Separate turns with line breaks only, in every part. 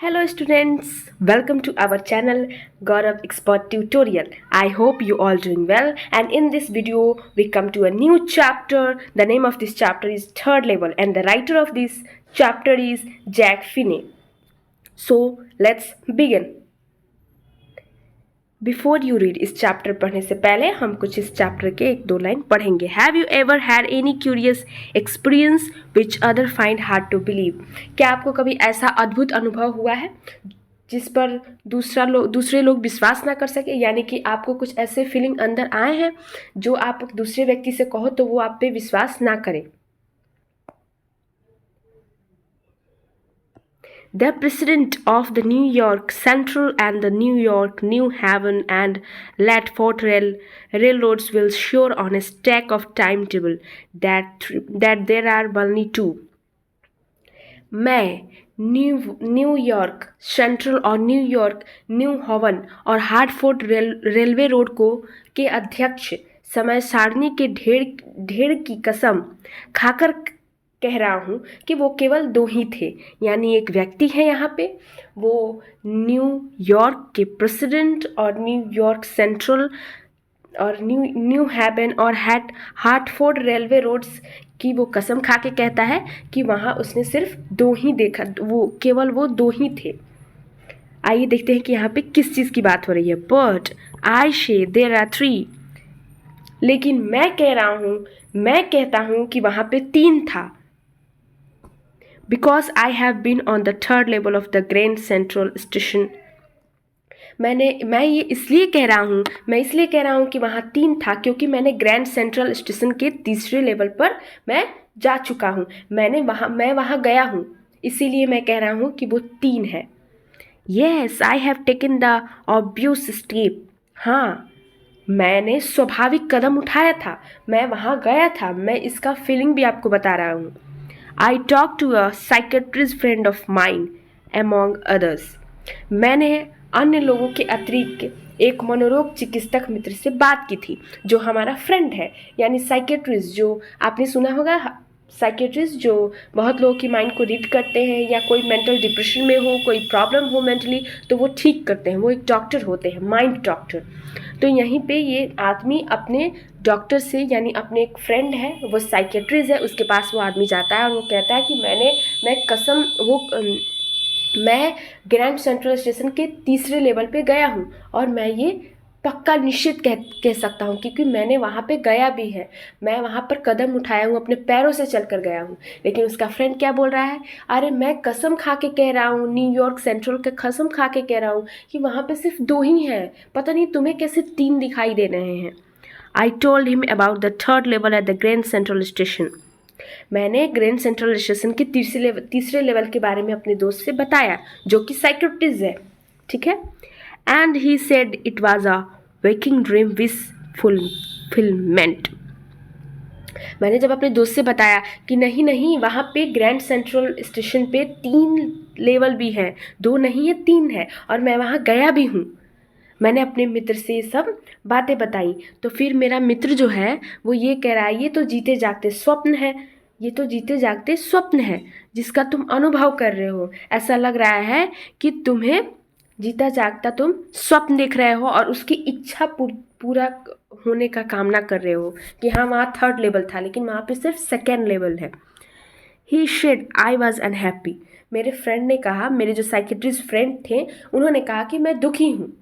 Hello students, welcome to our channel Gaurav Expert Tutorial. I hope you all doing well, and in this video we come to a new chapter. The name of this chapter is Third Level and the writer of this chapter is Jack Finney. So let's begin. Before you read इस chapter पढ़ने से पहले हम कुछ इस chapter के एक दो लाइन पढ़ेंगे. Have you ever had any curious experience which other find hard to believe. क्या आपको कभी ऐसा अद्भुत अनुभव हुआ है जिस पर दूसरे लोग विश्वास ना कर सके, यानी कि आपको कुछ ऐसे फीलिंग अंदर आए हैं जो आप दूसरे व्यक्ति से कहो तो वो आप पे विश्वास ना करे. The president of the New York Central and the New York, New Haven and Latford railroads will sure on a stack of timetable that there are only two. मैं न्यूयॉर्क सेंट्रल और न्यूयॉर्क न्यू हेवन और Hartford railway road को के अध्यक्ष समय सारणी के ढेर की कसम खाकर कह रहा हूँ कि वो केवल दो ही थे. यानी एक व्यक्ति है यहाँ पे, वो न्यूयॉर्क के प्रेसिडेंट और न्यूयॉर्क सेंट्रल और न्यू हैवन और हार्टफोर्ड रेलवे रोड्स की वो कसम खा के कहता है कि वहाँ उसने सिर्फ दो ही देखा, वो दो ही थे. आइए देखते हैं कि यहाँ पे किस चीज़ की बात हो रही है. बट आई से देयर आर थ्री. लेकिन मैं कहता हूँ कि वहाँ पे तीन था. Because I have been on the third level of the Grand Central Station. मैं इसलिए कह रहा हूँ कि वहाँ तीन था क्योंकि मैंने ग्रैंड सेंट्रल स्टेशन के तीसरे लेवल पर मैं जा चुका हूँ. मैं वहाँ गया हूँ, इसीलिए मैं कह रहा हूँ कि वो तीन है. Yes, I have taken the obvious step. हाँ, मैंने स्वाभाविक कदम उठाया था, मैं वहाँ गया था. मैं इसका फीलिंग भी आपको बता रहा हूँ. I talked to a psychiatrist friend of mine, among others. मैंने अन्य लोगों के अतिरिक्त एक मनोरोग चिकित्सक मित्र से बात की थी जो हमारा फ्रेंड है. यानी साइकेट्रिस्ट, जो आपने सुना होगा, साइकेट्रिस्ट जो बहुत लोगों की माइंड को रीड करते हैं, या कोई मेंटल डिप्रेशन में हो, कोई प्रॉब्लम हो मेंटली, तो वो ठीक करते हैं. वो एक डॉक्टर होते हैं, माइंड डॉक्टर. तो यहीं पे ये आदमी अपने डॉक्टर से, यानी अपने एक फ्रेंड है, वो साइकेट्रिस्ट है, उसके पास वो आदमी जाता है और वो कहता है कि मैं ग्रैंड सेंट्रल स्टेशन के तीसरे लेवल पे गया हूँ और मैं ये पक्का निश्चित कह सकता हूँ क्योंकि मैंने वहाँ पे गया भी है. मैं वहाँ पर कदम उठाया हूँ, अपने पैरों से चल कर गया हूँ. लेकिन उसका फ्रेंड क्या बोल रहा है, अरे मैं कसम खा के कह रहा हूँ, न्यूयॉर्क सेंट्रल के कसम खा के कह रहा हूँ कि वहाँ पे सिर्फ दो ही हैं. पता नहीं तुम्हें कैसे तीन दिखाई दे रहे हैं. I told him about the third level at the Grand Central Station. मैंने ग्रैंड सेंट्रल स्टेशन के तीसरे लेवल के बारे में अपने दोस्त से बताया जो कि साइकोटिस्ट है. ठीक है. And he said it was a waking dream wish fulfilment. मैंने जब अपने दोस्त से बताया कि नहीं वहाँ पे ग्रैंड सेंट्रल स्टेशन पे तीन लेवल भी हैं, दो नहीं है तीन है, और मैं वहाँ गया भी हूँ. मैंने अपने मित्र से ये सब बातें बताई. तो फिर मेरा मित्र जो है वो ये कह रहा है, ये तो जीते जागते स्वप्न है जिसका तुम अनुभव कर रहे हो. ऐसा लग रहा है कि तुम्हें जीता जागता तुम स्वप्न देख रहे हो और उसकी इच्छा पूरा होने का कामना कर रहे हो कि हाँ वहाँ थर्ड लेवल था लेकिन वहाँ पे सिर्फ सेकेंड लेवल है. ही शेड आई वॉज अनहैप्पी. मेरे फ्रेंड ने कहा, मेरे जो साइकेट्रिस्ट फ्रेंड थे उन्होंने कहा कि मैं दुखी हूँ,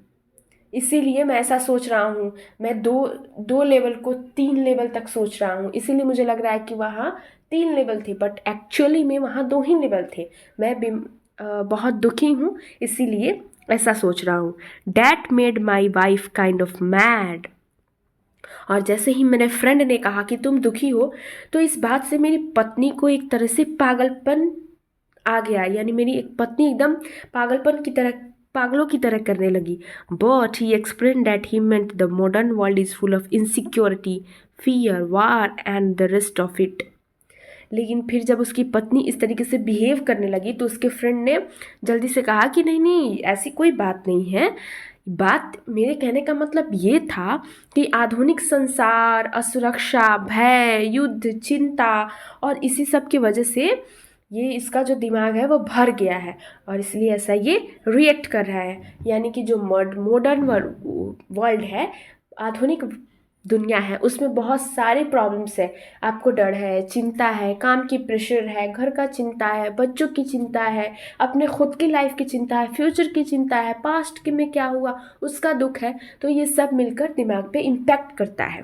इसीलिए मैं ऐसा सोच रहा हूँ. मैं दो लेवल को तीन लेवल तक सोच रहा हूँ, इसीलिए मुझे लग रहा है कि वहाँ तीन लेवल थे, बट एक्चुअली में वहाँ दो ही लेवल थे. मैं भी बहुत दुखी हूँ, इसीलिए ऐसा सोच रहा हूँ. That made my wife kind of mad. और जैसे ही मेरे फ्रेंड ने कहा कि तुम दुखी हो, तो इस बात से मेरी पत्नी को एक तरह से पागलपन आ गया. यानी मेरी एक पत्नी एकदम पागलों की तरह करने लगी. But he explain that he meant the modern world is full of insecurity, fear, war and the rest of it. लेकिन फिर जब उसकी पत्नी इस तरीके से बिहेव करने लगी तो उसके फ्रेंड ने जल्दी से कहा कि नहीं ऐसी कोई बात नहीं है. बात मेरे कहने का मतलब ये था कि आधुनिक संसार, असुरक्षा, भय, युद्ध, चिंता और इसी सब की वजह से ये इसका जो दिमाग है वो भर गया है और इसलिए ऐसा ये रिएक्ट कर रहा है। यानी कि जो मॉडर्न वर्ल्ड है, आधुनिक दुनिया है, उसमें बहुत सारे प्रॉब्लम्स है। आपको डर है, चिंता है, काम की प्रेशर है, घर का चिंता है, बच्चों की चिंता है, अपने खुद की लाइफ की चिंता है, फ्यूचर की चिंता है, पास्ट के में क्या हुआ उसका दुख है। तो ये सब मिलकर दिमाग पे इम्पैक्ट करता है।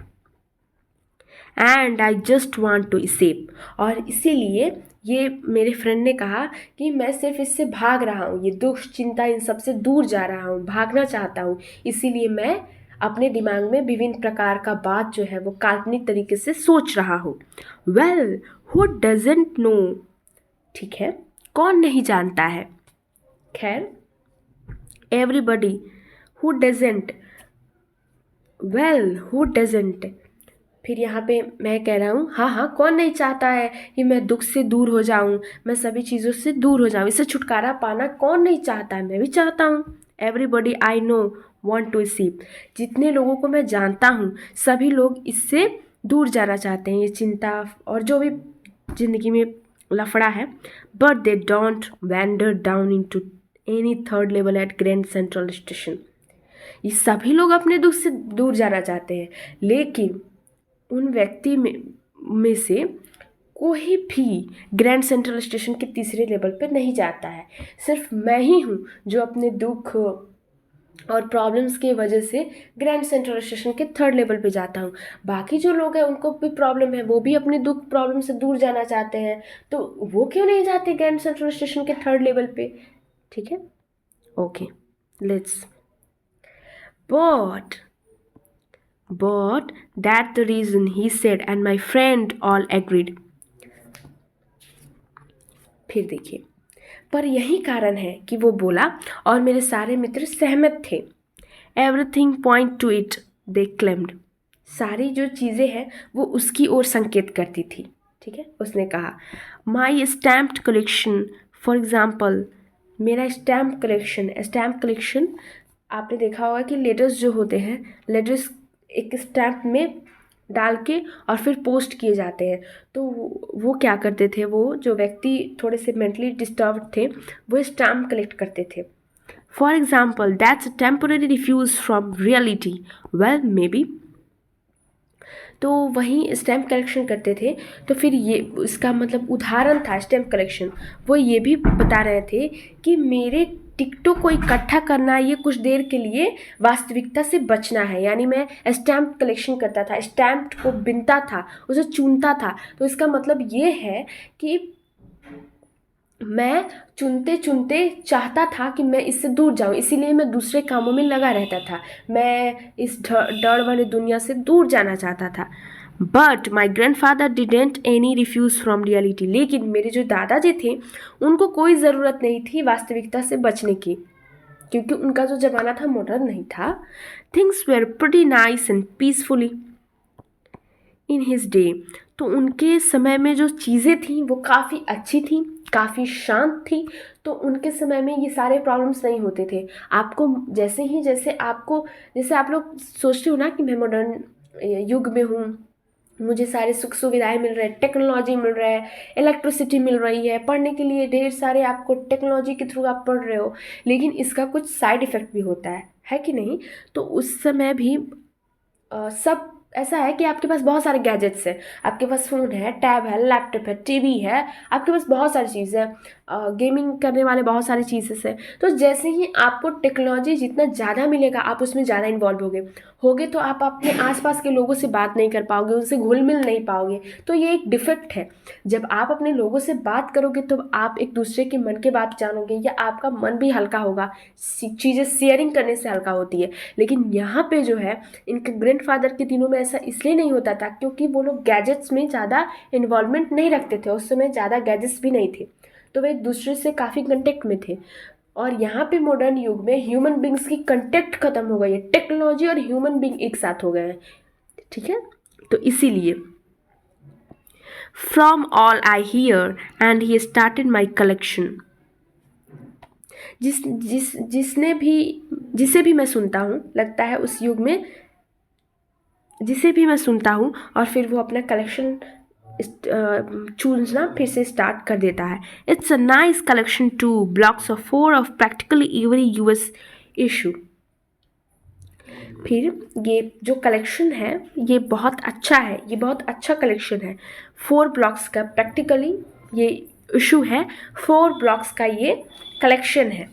And I just want to escape, और इसीलिए ये मेरे फ्रेंड ने कहा कि मैं सिर्फ इससे भाग रहा हूँ, ये दुख चिंता इन सब से दूर जा रहा हूँ, भागना चाहता हूँ। इसीलिए मैं अपने दिमाग में विभिन्न प्रकार का बात जो है वो काल्पनिक तरीके से सोच रहा हूँ। वेल, हु डजेंट नो, ठीक है, कौन नहीं जानता है। खैर, everybody, who doesn't, well who doesn't. फिर यहाँ पे मैं कह रहा हूँ, हाँ हाँ, कौन नहीं चाहता है कि मैं दुख से दूर हो जाऊँ, मैं सभी चीज़ों से दूर हो जाऊँ, इससे छुटकारा पाना कौन नहीं चाहता है, मैं भी चाहता हूँ। Everybody I know want to escape, जितने लोगों को मैं जानता हूँ सभी लोग इससे दूर जाना चाहते हैं, ये चिंता और जो भी ज़िंदगी में लफड़ा है। But they don't wander down into any third level at Grand Central Station. ये सभी लोग अपने दुख से दूर जाना चाहते हैं, लेकिन उन व्यक्ति में से कोई भी ग्रैंड सेंट्रल स्टेशन के तीसरे लेवल पर नहीं जाता है। सिर्फ मैं ही हूँ जो अपने दुख और प्रॉब्लम्स की वजह से ग्रैंड सेंट्रल स्टेशन के थर्ड लेवल पे जाता हूँ। बाकी जो लोग हैं उनको भी प्रॉब्लम है, वो भी अपने दुख प्रॉब्लम से दूर जाना चाहते हैं, तो वो क्यों नहीं जाते ग्रैंड सेंट्रल स्टेशन के थर्ड लेवल पे। ठीक है, okay, let's. But that the reason, he said, and my friend all agreed. फिर देखिए, पर यही कारण है कि वो बोला और मेरे सारे मित्र सहमत थे। Everything point to it, they claimed. सारी जो चीज़ें हैं वो उसकी ओर संकेत करती थी। ठीक है, उसने कहा, My stamped collection, for example, मेरा स्टैम्प कलेक्शन, आपने देखा होगा कि लेटर्स जो होते हैं, लेटर्स एक स्टैम्प में डाल के और फिर पोस्ट किए जाते हैं। तो वो क्या करते थे, वो जो व्यक्ति थोड़े से मेंटली डिस्टर्ब थे वो स्टैम्प कलेक्ट करते थे। For example, that's temporary refuse from reality, well may be. तो वहीं स्टैम्प कलेक्शन करते थे। तो फिर ये इसका मतलब उदाहरण था स्टैम्प कलेक्शन। वो ये भी बता रहे थे कि मेरे टिकटों को इकट्ठा करना ये कुछ देर के लिए वास्तविकता से बचना है। यानी मैं स्टैम्प कलेक्शन करता था, स्टैम्प को बिनता था, उसे चुनता था। तो इसका मतलब ये है कि मैं चुनते चुनते चाहता था कि मैं इससे दूर जाऊं, इसीलिए मैं दूसरे कामों में लगा रहता था। मैं इस डर वाली दुनिया से दूर जाना चाहता था। But my grand father didn't any refuse from reality, लेकिन मेरे जो दादाजी थे उनको कोई ज़रूरत नहीं थी वास्तविकता से बचने की, क्योंकि उनका जो ज़माना था मॉडर्न नहीं था। Things were pretty nice and peacefully in his day. तो उनके समय में जो चीज़ें थी वो काफ़ी अच्छी थी, काफ़ी शांत थी। तो उनके समय में ये सारे प्रॉब्लम्स नहीं होते थे। आपको जैसे आप लोग सोचते हो ना कि मैं मॉडर्न युग में हूँ, मुझे सारे सुख सुविधाएं मिल रहे हैं, टेक्नोलॉजी मिल रहा है, इलेक्ट्रिसिटी मिल रही है, पढ़ने के लिए ढेर सारे आपको टेक्नोलॉजी के थ्रू आप पढ़ रहे हो, लेकिन इसका कुछ साइड इफ़ेक्ट भी होता है कि नहीं। तो उस समय भी सब ऐसा है कि आपके पास बहुत सारे गैजेट्स हैं, आपके पास फ़ोन है, टैब है, लैपटॉप है, टीवी है, आपके पास बहुत सारी चीज़ें हैं, गेमिंग करने वाले बहुत सारी चीज़ें हैं। तो जैसे ही आपको टेक्नोलॉजी जितना ज़्यादा मिलेगा आप उसमें ज़्यादा इन्वॉल्व होगे तो आप अपने आसपास के लोगों से बात नहीं कर पाओगे, उनसे घुल मिल नहीं पाओगे। तो ये एक डिफेक्ट है। जब आप अपने लोगों से बात करोगे तो आप एक दूसरे के मन की बात जानोगे, या आपका मन भी हल्का होगा, चीज़ें शेयरिंग करने से हल्का होती है। लेकिन यहाँ पे जो है इनके ग्रैंडफादर के दिनों में ऐसा इसलिए नहीं होता था क्योंकि वो लोग गैजेट्स में ज़्यादा इन्वॉल्वमेंट नहीं रखते थे, उस समय ज़्यादा गैजेट्स भी नहीं थे, तो वे एक दूसरे से काफ़ी कंटेक्ट में थे। और यहाँ पे मॉडर्न युग में ह्यूमन बींग्स की कंटेक्ट खत्म हो गई है, टेक्नोलॉजी और ह्यूमन बींग एक साथ हो गए हैं। ठीक है, तो इसीलिए from all I hear and he started my collection. जिसे भी मैं सुनता हूँ, लगता है उस युग में जिसे भी मैं सुनता हूँ, और फिर वो अपना कलेक्शन चूजना फिर से स्टार्ट कर देता है. It's a nice collection two blocks of 4 of practically every US issue. फिर ये जो कलेक्शन है ये बहुत अच्छा है, ये बहुत अच्छा कलेक्शन है. 4 ब्लॉक्स का प्रैक्टिकली ये इशू है, 4 ब्लॉक्स का ये कलेक्शन है.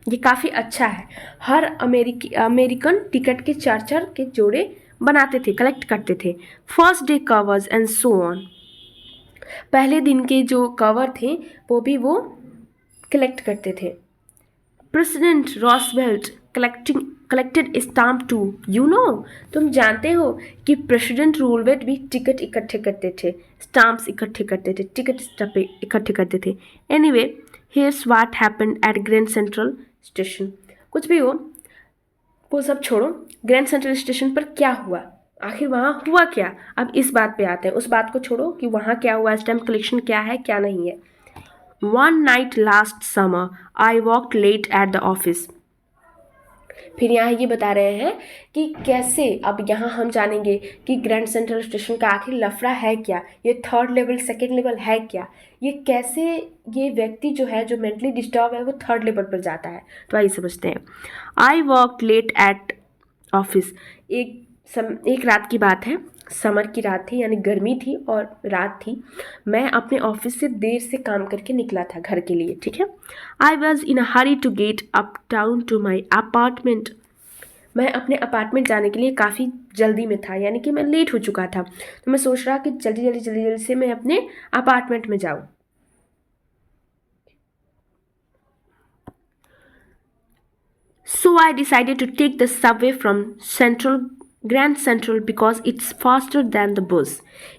ये काफ़ी अच्छा है. हर अमेरिकन टिकट के 4-4 के जोड़े बनाते थे, कलेक्ट करते थे. First day covers and so on. पहले दिन के जो कवर थे वो भी वो कलेक्ट करते थे. President Roosevelt collected stamp too. You know, तुम जानते हो कि प्रेसिडेंट रूलवेट भी टिकट इकट्ठे करते थे, स्टाम्प्स इकट्ठे करते थे, टिकट इकट्ठे करते थे. Anyway, here's what happened at Grand Central Station. कुछ भी हो, वो सब छोड़ो. ग्रैंड सेंट्रल स्टेशन पर क्या हुआ, आखिर वहाँ हुआ क्या. अब इस बात पे आते हैं, उस बात को छोड़ो कि वहाँ क्या हुआ, स्टैम्प कलेक्शन क्या है क्या नहीं है. One night last summer, I walked late at the office. फिर यहाँ ये बता रहे हैं कि कैसे, अब यहाँ हम जानेंगे कि ग्रैंड सेंट्रल स्टेशन का आखिर लफड़ा है क्या, ये 3rd लेवल 2nd लेवल है क्या, ये कैसे ये व्यक्ति जो है जो मेंटली डिस्टर्ब है वो 3rd लेवल पर जाता है. तो आइए समझते हैं. I walk late at office. एक रात की बात है, समर की रात थी, यानी गर्मी थी और रात थी. मैं अपने ऑफिस से देर से काम करके निकला था घर के लिए, ठीक है. I was in a hurry to get uptown to my apartment. मैं अपने अपार्टमेंट जाने के लिए काफ़ी जल्दी में था, यानी कि मैं लेट हो चुका था. तो मैं सोच रहा कि जल्दी से मैं अपने अपार्टमेंट में जाऊँ. So I decided to take the subway from Grand Central because it's faster than the bus.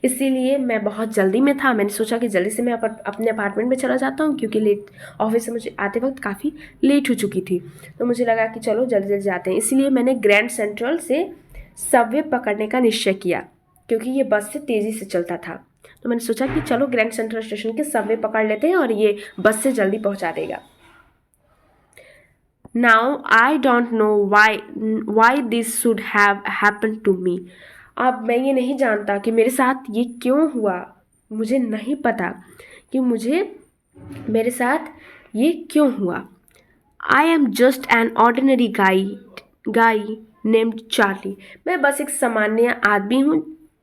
इसीलिए मैं बहुत जल्दी में था, मैंने सोचा कि जल्दी से मैं अपने अपार्टमेंट में चला जाता हूँ, क्योंकि लेट ऑफिस से मुझे आते वक्त काफ़ी लेट हो चुकी थी. तो मुझे लगा कि चलो जल्दी जाते हैं. इसलिए मैंने ग्रैंड सेंट्रल से सबवे पकड़ने का निश्चय किया, क्योंकि ये बस से तेज़ी से चलता था. तो मैंने सोचा कि चलो ग्रैंड सेंट्रल स्टेशन के सबवे पकड़ लेते हैं और ये बस से जल्दी पहुँचा देगा. Now I don't know why this should have happened to me. अब मैं ये नहीं जानता कि मेरे साथ ये क्यों हुआ. मुझे नहीं पता कि मेरे साथ ये क्यों हुआ. I am just an ordinary guy named Charlie. मैं बस एक सामान्य आदमी हूँ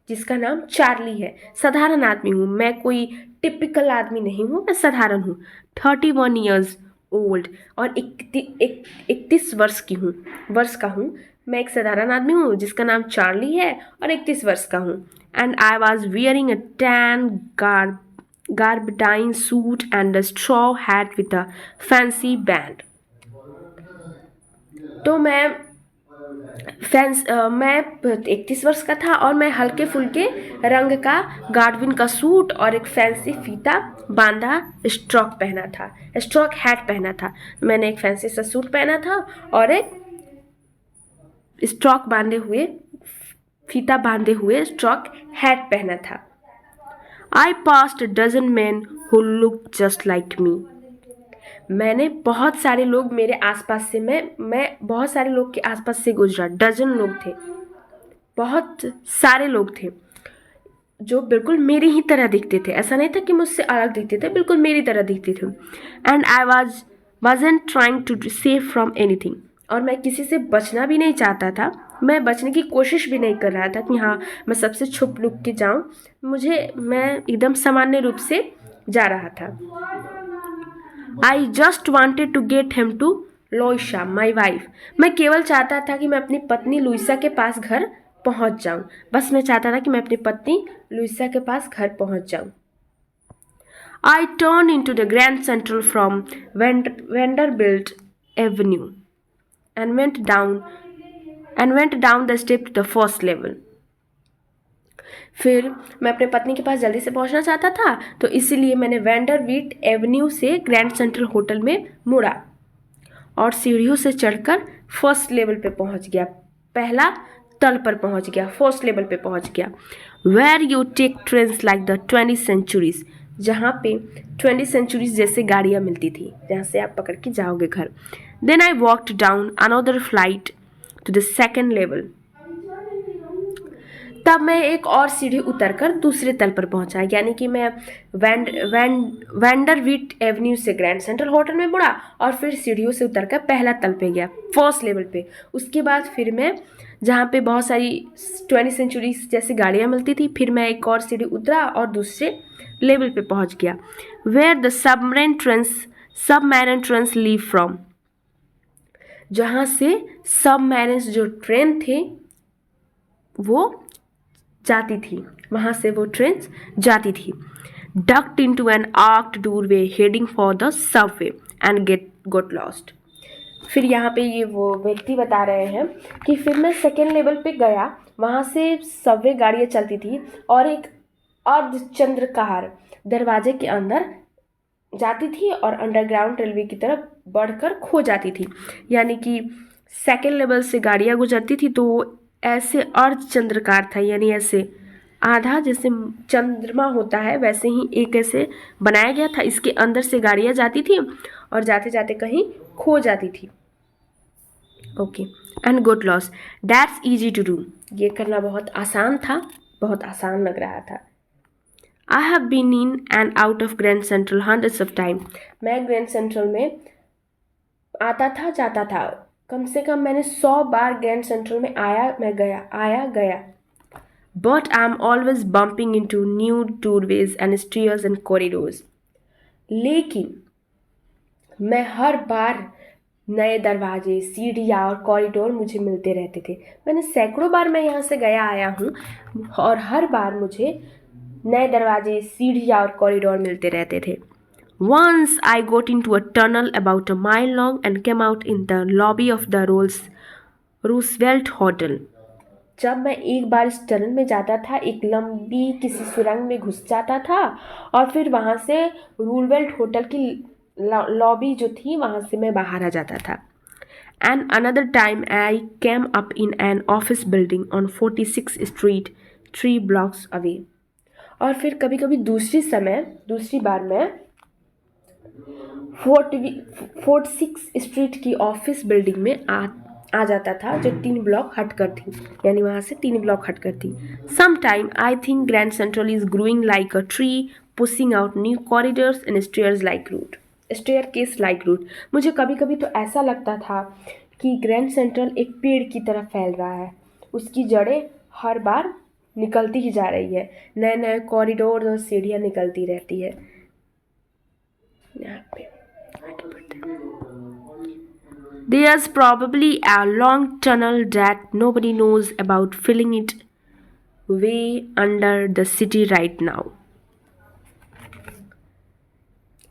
जिसका नाम चार्ली है. साधारण आदमी हूँ मैं, कोई टिपिकल आदमी नहीं हूँ, मैं साधारण हूँ. 31 years ओल्ड और 31 वर्ष का हूँ. मैं एक साधारण आदमी हूँ जिसका नाम चार्ली है और 31 वर्ष का हूँ. And I was wearing a tan garbadine suit and a straw hat with a fancy band. तो मैं 31 वर्ष का था और मैं हल्के फुल्के रंग का गार्डविन का सूट और एक फैंसी फीता बांधा स्ट्रॉक हैट पहना था. मैंने एक फैंसी सा सूट पहना था और एक स्ट्रॉक फीता बांधे हुए स्ट्रॉक हैट पहना था. I passed a dozen men who look just like me. मैंने बहुत सारे लोग मेरे आसपास से मैं बहुत सारे लोग के आसपास से गुजरा. डजन लोग थे, बहुत सारे लोग थे जो बिल्कुल मेरी ही तरह दिखते थे. ऐसा नहीं था कि मुझसे अलग दिखते थे, बिल्कुल मेरी तरह दिखते थे. And I wasn't trying to save from anything. और मैं किसी से बचना भी नहीं चाहता था. मैं बचने की कोशिश भी नहीं कर रहा था कि हाँ मैं सबसे छुप लुक के जाऊँ. मैं एकदम सामान्य रूप से जा रहा था. I just wanted to get home to Louisa my wife. मैं केवल चाहता था कि मैं अपनी पत्नी लुइसा के पास घर पहुंच जाऊं. बस मैं चाहता था कि मैं अपनी पत्नी लुइसा के पास घर पहुंच जाऊं. I turn into the Grand Central from Vanderbilt Avenue and went down the step to the first level. फिर मैं अपने पत्नी के पास जल्दी से पहुंचना चाहता था, तो इसीलिए मैंने वेंडरबिल्ट एवेन्यू से ग्रैंड सेंट्रल होटल में मुड़ा और सीढ़ियों से चढ़कर फर्स्ट लेवल पे पहुंच गया. पहला तल पर पहुंच गया, फर्स्ट लेवल पे पहुंच गया. Where you take trains like the 20th centuries. जहाँ पे 20th centuries जैसे गाड़ियाँ मिलती थी, जहाँ से आप पकड़ के जाओगे घर. Then I walked down another flight to the 2nd level. तब मैं एक और सीढ़ी उतरकर दूसरे तल पर पहुंचा, यानी कि मैं वैंडरविट एवेन्यू से ग्रैंड सेंट्रल होटल में मुड़ा और फिर सीढ़ियों से उतरकर पहला तल पे गया, फर्स्ट लेवल पे। उसके बाद फिर मैं जहाँ पे बहुत सारी 20th सेंचुरी जैसी गाड़ियाँ मिलती थी, फिर मैं एक और सीढ़ी उतरा और दूसरे लेवल पे पहुँच गया। Where the submarine trains leave from, जहाँ से सबमरीन जो ट्रेन थे वो जाती थी, वहाँ से वो ट्रेन जाती थी। Ducked into an arched doorway heading for the subway and got lost. फिर यहाँ पे ये वो व्यक्ति बता रहे हैं कि फिर मैं सेकेंड लेवल पे गया, वहाँ से सबवे गाड़ियाँ चलती थी और एक अर्धचंद्राकार दरवाजे के अंदर जाती थी और अंडरग्राउंड रेलवे की तरफ बढ़कर खो जाती थी। यानी कि सेकेंड लेवल से गाड़ियाँ गुजरती थी तो ऐसे अर्धचंद्राकार था, यानी ऐसे आधा जैसे चंद्रमा होता है वैसे ही एक ऐसे बनाया गया था। इसके अंदर से गाड़ियाँ जाती थी और जाते जाते कहीं खो जाती थी। Okay, and got lost, that's easy to do, ये करना बहुत आसान था, बहुत आसान लग रहा था। I have been in and out of Grand Central hundreds of time, मैं ग्रैंड सेंट्रल में आता था जाता था, कम से कम मैंने 100 बार ग्रैंड सेंट्रल में आया गया। But I am always bumping into new doorways and stairs and corridors, लेकिन मैं हर बार नए दरवाजे, सीढ़ियाँ और कॉरिडोर मुझे मिलते रहते थे। मैंने सैकड़ों बार मैं यहाँ से गया आया हूँ और हर बार मुझे नए दरवाजे, सीढ़ियाँ और कॉरिडोर मिलते रहते थे। Once I got into a tunnel about a mile long and came out in the lobby of the Roosevelt Hotel. जब मैं एक बार इस टनल में जाता था, एक लंबी किसी सुरंग में घुस जाता था और फिर वहाँ से रूलवेल्ट होटल की लॉबी जो थी वहाँ से मैं बाहर आ जाता था। And another time I came up in an office building on 46th Street, 3 blocks away. और फिर कभी कभी दूसरी बार मैं 46 स्ट्रीट की ऑफिस बिल्डिंग में आ जाता था जो 3 ब्लॉक हटकर थी, यानी वहाँ से 3 ब्लॉक हटकर थी। Some time I think Grand Central is growing like a tree pushing out new corridors and staircase like root. मुझे कभी कभी तो ऐसा लगता था कि ग्रैंड सेंट्रल एक पेड़ की तरह फैल रहा है, उसकी जड़ें हर बार निकलती ही जा रही है, नए नए कॉरिडोर और सीढ़ियाँ निकलती रहती है। यहाँ पे There's probably a long tunnel that nobody knows about filling it way under the city right now.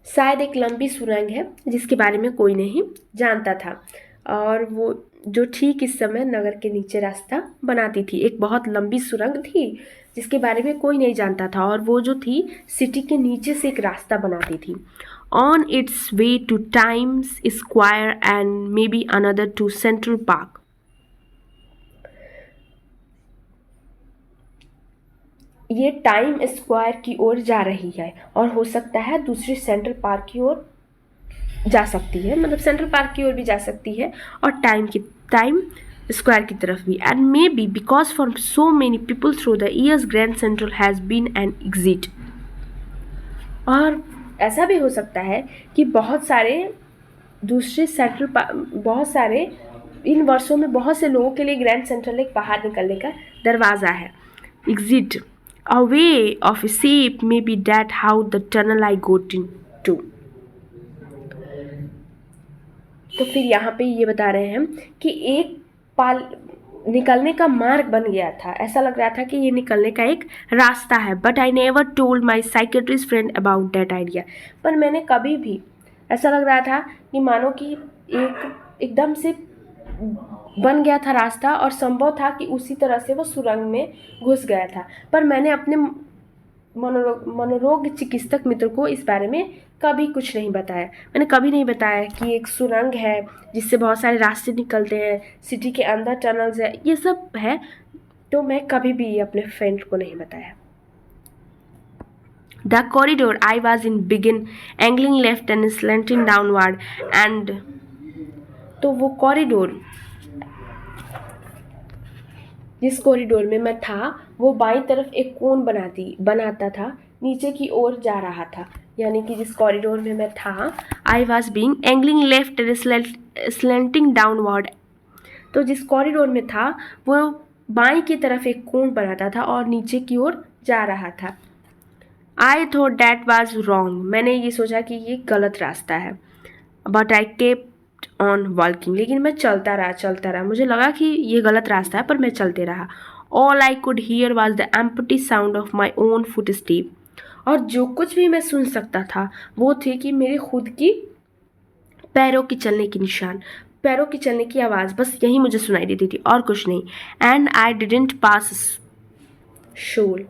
शायद एक लंबी सुरंग है जिसके बारे में कोई नहीं जानता था और वो जो ठीक इस समय नगर के नीचे रास्ता बनाती थी। एक बहुत लंबी सुरंग थी जिसके बारे में कोई नहीं जानता था और वो जो थी सिटी के नीचे से एक रास्ता बनाती थी। On its way to Times Square and maybe another to Central Park. ये टाइम स्क्वायर की ओर जा रही है और हो सकता है दूसरी सेंट्रल पार्क की ओर जा सकती है, मतलब सेंट्रल पार्क की ओर भी जा सकती है और टाइम स्क्वायर की तरफ भी। And maybe because for so many people through the years Grand Central has been an exit, और ऐसा भी हो सकता है कि बहुत सारे इन वर्षों में बहुत से लोगों के लिए ग्रैंड सेंट्रल एक बाहर निकलने का दरवाज़ा है। Exit a way of escape maybe that how the tunnel I got into. तो फिर यहाँ पे ये बता रहे हैं कि एक निकलने का मार्ग बन गया था, ऐसा लग रहा था कि ये निकलने का एक रास्ता है। But I never told my psychiatrist friend about that idea, पर मैंने कभी भी, ऐसा लग रहा था कि मानो कि एकदम से बन गया था रास्ता और संभव था कि उसी तरह से वो सुरंग में घुस गया था, पर मैंने अपने मनोरोग चिकित्सक मित्र को इस बारे में कभी कुछ नहीं बताया। मैंने कभी नहीं बताया कि एक सुरंग है जिससे बहुत सारे रास्ते निकलते हैं, सिटी के अंदर टनल्स है, ये सब है, तो मैं कभी भी अपने फ्रेंड को नहीं बताया। The corridor I was in began angling left and slanting downward and तो वो कॉरिडोर, जिस कॉरिडोर में मैं था वो बाईं तरफ एक कोण बनाता था, नीचे की ओर जा रहा था। यानी कि जिस कॉरिडोर में मैं था, I was being angling left slanting downward. तो जिस कॉरिडोर में था वो बाईं की तरफ एक कोण बनाता था और नीचे की ओर जा रहा था। I thought that was wrong, मैंने ये सोचा कि ये गलत रास्ता है। But I kept on walking, लेकिन मैं चलता रहा। मुझे लगा कि ये गलत रास्ता है पर मैं चलते रहा। All I could hear was the empty sound of my own foot step. और जो कुछ भी मैं सुन सकता था वो थी कि मेरे खुद की पैरों की चलने की निशान, पैरों की चलने की आवाज़, बस यही मुझे सुनाई देती थी और कुछ नहीं। एंड आई डिडेंट पास शोल।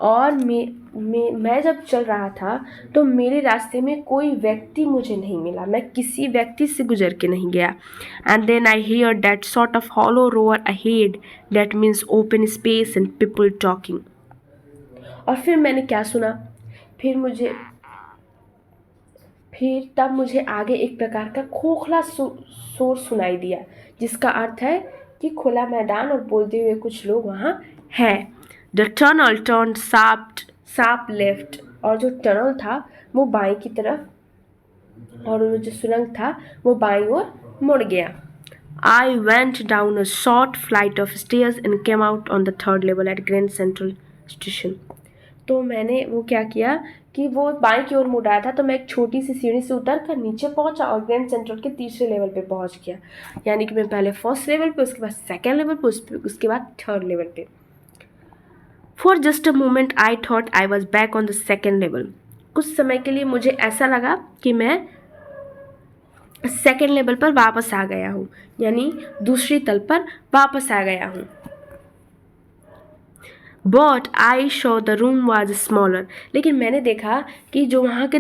और मैं जब चल रहा था तो मेरे रास्ते में कोई व्यक्ति मुझे नहीं मिला, मैं किसी व्यक्ति से गुजर के नहीं गया। And then I hear that sort of hollow roar ahead, that means open space and people talking. और फिर मैंने क्या सुना, फिर तब मुझे आगे एक प्रकार का खोखला शोर सुनाई दिया, जिसका अर्थ है कि खुला मैदान और बोलते हुए कुछ लोग वहाँ हैं। The tunnel turn sharp left, और जो टनल था वो बाएं की तरफ और वो जो सुरंग था वो बाईं ओर मुड़ गया। I went down a short flight of stairs and came out on the third level at Grand Central Station. तो मैंने वो क्या किया कि वो बाएं की ओर मुड़ रहा था, तो मैं एक छोटी सी सीढ़ी से उतर कर नीचे पहुंचा और ग्रैंड सेंट्रल के तीसरे लेवल पे पहुंच गया। यानी कि मैं पहले फर्स्ट लेवल पे, उसके बाद सेकेंड लेवल पे, उसके बाद थर्ड लेवल पे। For just a moment I thought I was back on the second level. कुछ समय के लिए मुझे ऐसा लगा कि मैं सेकेंड लेवल पर वापस आ गया हूँ, यानी दूसरी तल पर वापस आ गया हूँ। But I show the room was smaller, लेकिन मैंने देखा कि जो वहाँ के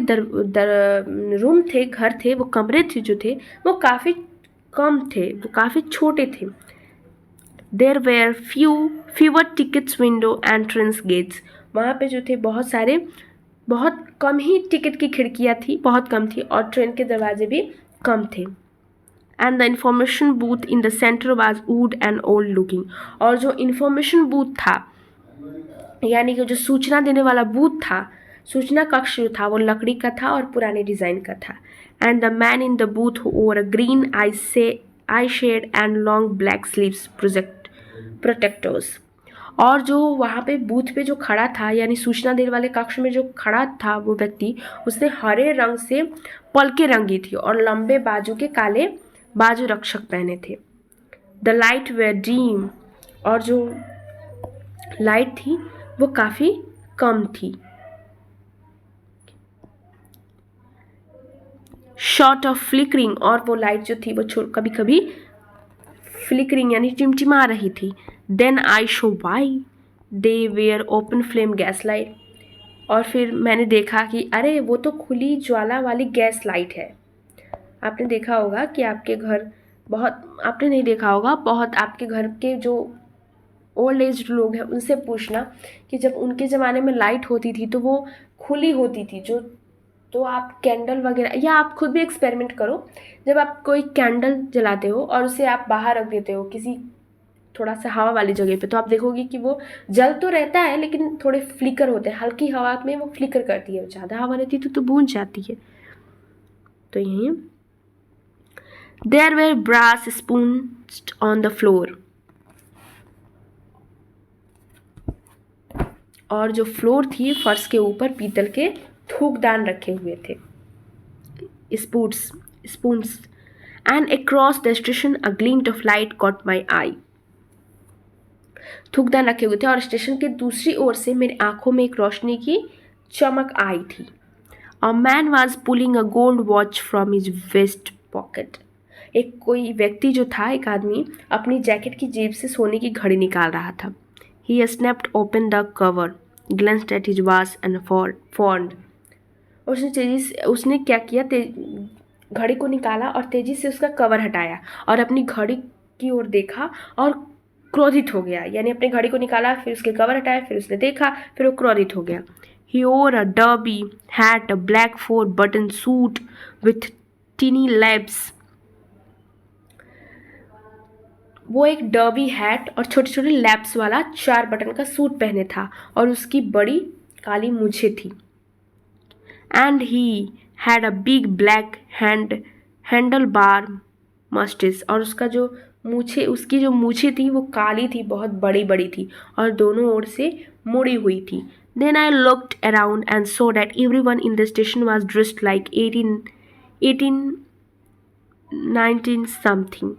रूम थे, घर थे, वो कमरे थे जो थे वो काफ़ी कम थे, वो काफ़ी छोटे थे। There were fewer tickets window entrance gates, वहाँ पे जो थे बहुत कम ही टिकट की खिड़कियाँ थी, बहुत कम थी, और ट्रेन के दरवाजे भी कम थे। And the information booth in the centre was would and old looking, और जो इंफॉर्मेशन बूथ था, यानी कि जो सूचना देने वाला बूथ था, सूचना कक्ष जो था वो लकड़ी का था और पुराने डिज़ाइन का था। And the man in the booth over a green eye shade and long black sleeves protectors, और जो वहाँ पे बूथ पे जो खड़ा था, यानी सूचना देने वाले कक्ष में जो खड़ा था वो व्यक्ति, उसने हरे रंग से पलके रंगी थी और लंबे बाजू के काले बाजू रक्षक पहने थे। द लाइट वेयर डीम, और जो लाइट थी वो काफ़ी कम थी। शॉर्ट ऑफ फ्लिकरिंग, और वो लाइट जो थी वो कभी कभी फ्लिकरिंग यानी टिमटिमा रही थी। Then I saw why they were open flame gas light, और फिर मैंने देखा कि अरे वो तो खुली ज्वाला वाली गैस लाइट है। आपने देखा होगा कि आपके घर आपने नहीं देखा होगा, बहुत आपके घर के जो ओल्ड एज लोग हैं उनसे पूछना कि जब उनके ज़माने में लाइट होती थी तो वो खुली होती थी, जो तो आप कैंडल वगैरह, या आप खुद भी एक्सपेरिमेंट करो, जब आप कोई कैंडल जलाते हो और उसे आप बाहर रख देते हो किसी थोड़ा सा हवा वाली जगह पे, तो आप देखोगे कि वो जल तो रहता है लेकिन थोड़े फ्लिकर होते हैं, हल्की हवा में वो फ्लिकर करती है, ज़्यादा हवा रहती है तो बुझ जाती है। तो यही there were brass spoon on the floor, और जो फ्लोर थी फर्श के ऊपर पीतल के थूकदान रखे हुए थे, spoons and across the station a glint of light caught my eye. थूकदान रखे हुए थे और स्टेशन के दूसरी ओर से मेरी आंखों में एक रोशनी की चमक आई थी। A man was pulling a gold watch from his vest pocket, एक कोई व्यक्ति जो था, एक आदमी अपनी जैकेट की जेब से सोने की घड़ी निकाल रहा था। He snapped open the cover, glanced at his watch and frowned, उसने क्या किया, घड़ी को निकाला और तेजी से उसका कवर हटाया और अपनी घड़ी की ओर देखा और क्रोधित हो गया। यानी अपनी घड़ी को निकाला, फिर उसके कवर हटाया, फिर उसने देखा, फिर वो क्रोधित हो गया। He wore a derby hat, a black 4-button suit with tinny labs, वो एक डर्बी हैट और छोटे छोटे लैप्स वाला 4 बटन का सूट पहने था और उसकी बड़ी काली मूछें थी। And he had a big black handlebar moustache, और उसकी जो मूछें थी वो काली थी, बहुत बड़ी बड़ी थी और दोनों ओर से मुड़ी हुई थी। Then I looked around and saw that everyone in the station was dressed like 19 something.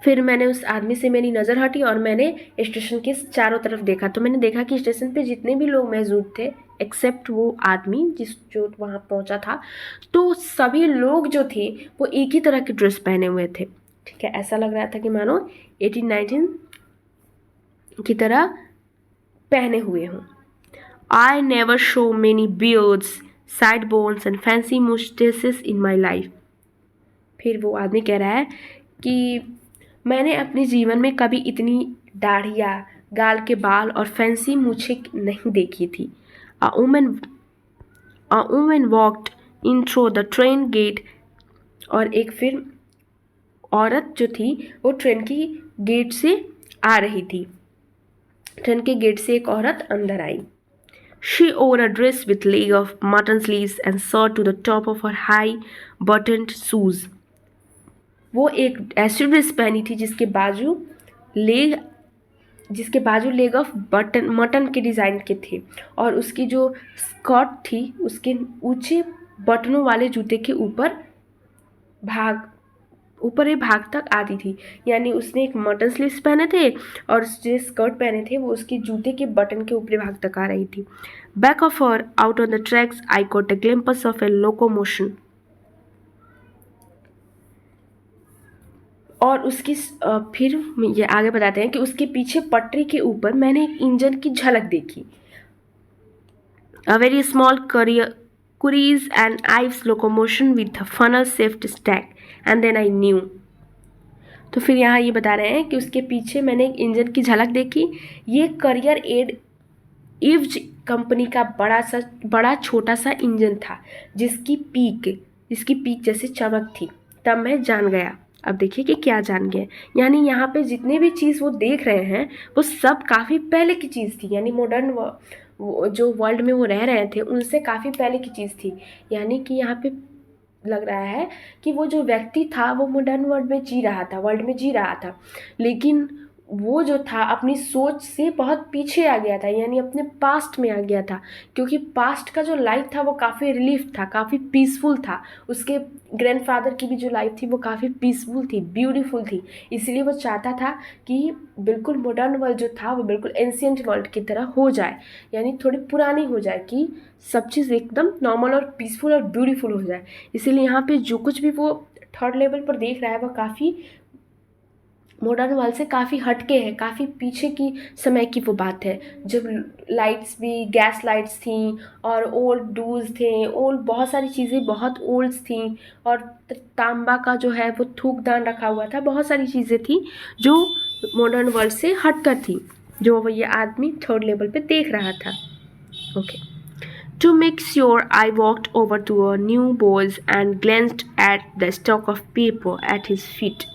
फिर मैंने उस आदमी से मेरी नज़र हटी और मैंने स्टेशन के चारों तरफ देखा, तो मैंने देखा कि स्टेशन पे जितने भी लोग मौजूद थे एक्सेप्ट वो आदमी जो वहाँ पहुँचा था, तो सभी लोग जो थे वो एक ही तरह के ड्रेस पहने हुए थे। ठीक है, ऐसा लग रहा था कि मानो 1819 की तरह पहने हुए हों। I never so many beards, sideburns and fancy mustaches in my life. फिर वो आदमी कह रहा है कि मैंने अपने जीवन में कभी इतनी दाढ़ियाँ, गाल के बाल और फैंसी मूछें नहीं देखी थी। A woman walked in through the train gate, और एक फिर औरत जो थी वो ट्रेन की गेट से आ रही थी। ट्रेन के गेट से एक औरत अंदर आई। She wore a dress with leg of mutton sleeves and saw to the top of her high buttoned shoes. वो एक ऐसी ड्रेस पहनी थी जिसके बाजू लेग ऑफ मटन के डिज़ाइन के थे, और उसकी जो स्कर्ट थी उसके ऊंचे बटनों वाले जूते के ऊपरी भाग तक आती थी। यानी उसने एक मटन स्लीव्स पहने थे और जो स्कर्ट पहने थे वो उसके जूते के बटन के ऊपरी भाग तक आ रही थी। Back of her out on the tracks I caught a glimpse of a locomotion. और उसकी फिर ये आगे बताते हैं कि उसके पीछे पटरी के ऊपर मैंने एक इंजन की झलक देखी। A very small Currier and Ives locomotion with funnel shaped stack and then I knew. तो फिर यहाँ ये बता रहे हैं कि उसके पीछे मैंने एक इंजन की झलक देखी। ये करियर एड इव्ज कंपनी का बड़ा छोटा सा इंजन था जिसकी पीक जैसे चमक थी। तब मैं जान गया। अब देखिए कि क्या जान गए, यानी यहाँ पे जितने भी चीज़ वो देख रहे हैं वो सब काफ़ी पहले की चीज़ थी, यानी मॉडर्न जो वर्ल्ड में वो रह रहे थे उनसे काफ़ी पहले की चीज़ थी। यानी कि यहाँ पे लग रहा है कि वो जो व्यक्ति था वो मॉडर्न वर्ल्ड में जी रहा था, लेकिन वो जो था अपनी सोच से बहुत पीछे आ गया था, यानी अपने पास्ट में आ गया था, क्योंकि पास्ट का जो लाइफ था वो काफ़ी रिलीफ था, काफ़ी पीसफुल था। उसके ग्रैंडफादर की भी जो लाइफ थी वो काफ़ी पीसफुल थी, ब्यूटीफुल थी। इसलिए वो चाहता था कि बिल्कुल मॉडर्न वर्ल्ड जो था वो बिल्कुल एंशिएंट वर्ल्ड की तरह हो जाए, यानी थोड़ी पुरानी हो जाए, कि सब चीज़ एकदम नॉर्मल और पीसफुल और ब्यूटीफुल हो जाए। इसीलिए यहाँ पे जो कुछ भी वो थर्ड लेवल पर देख रहा है वो काफ़ी मॉडर्न वर्ल्ड से काफ़ी हटके है, काफ़ी पीछे की समय की वो बात है, जब लाइट्स भी गैस लाइट्स थी और ओल्ड डूज थे, ओल्ड बहुत सारी चीज़ें बहुत ओल्ड्स थी, और तांबा का जो है वो थूकदान रखा हुआ था, बहुत सारी चीज़ें थी जो मॉडर्न वर्ल्ड से हटकर थी, जो वो ये आदमी थर्ड लेवल पे देख रहा था। Okay, To make sure, I walked over to a new boys and glanced at the stack of paper at his feet.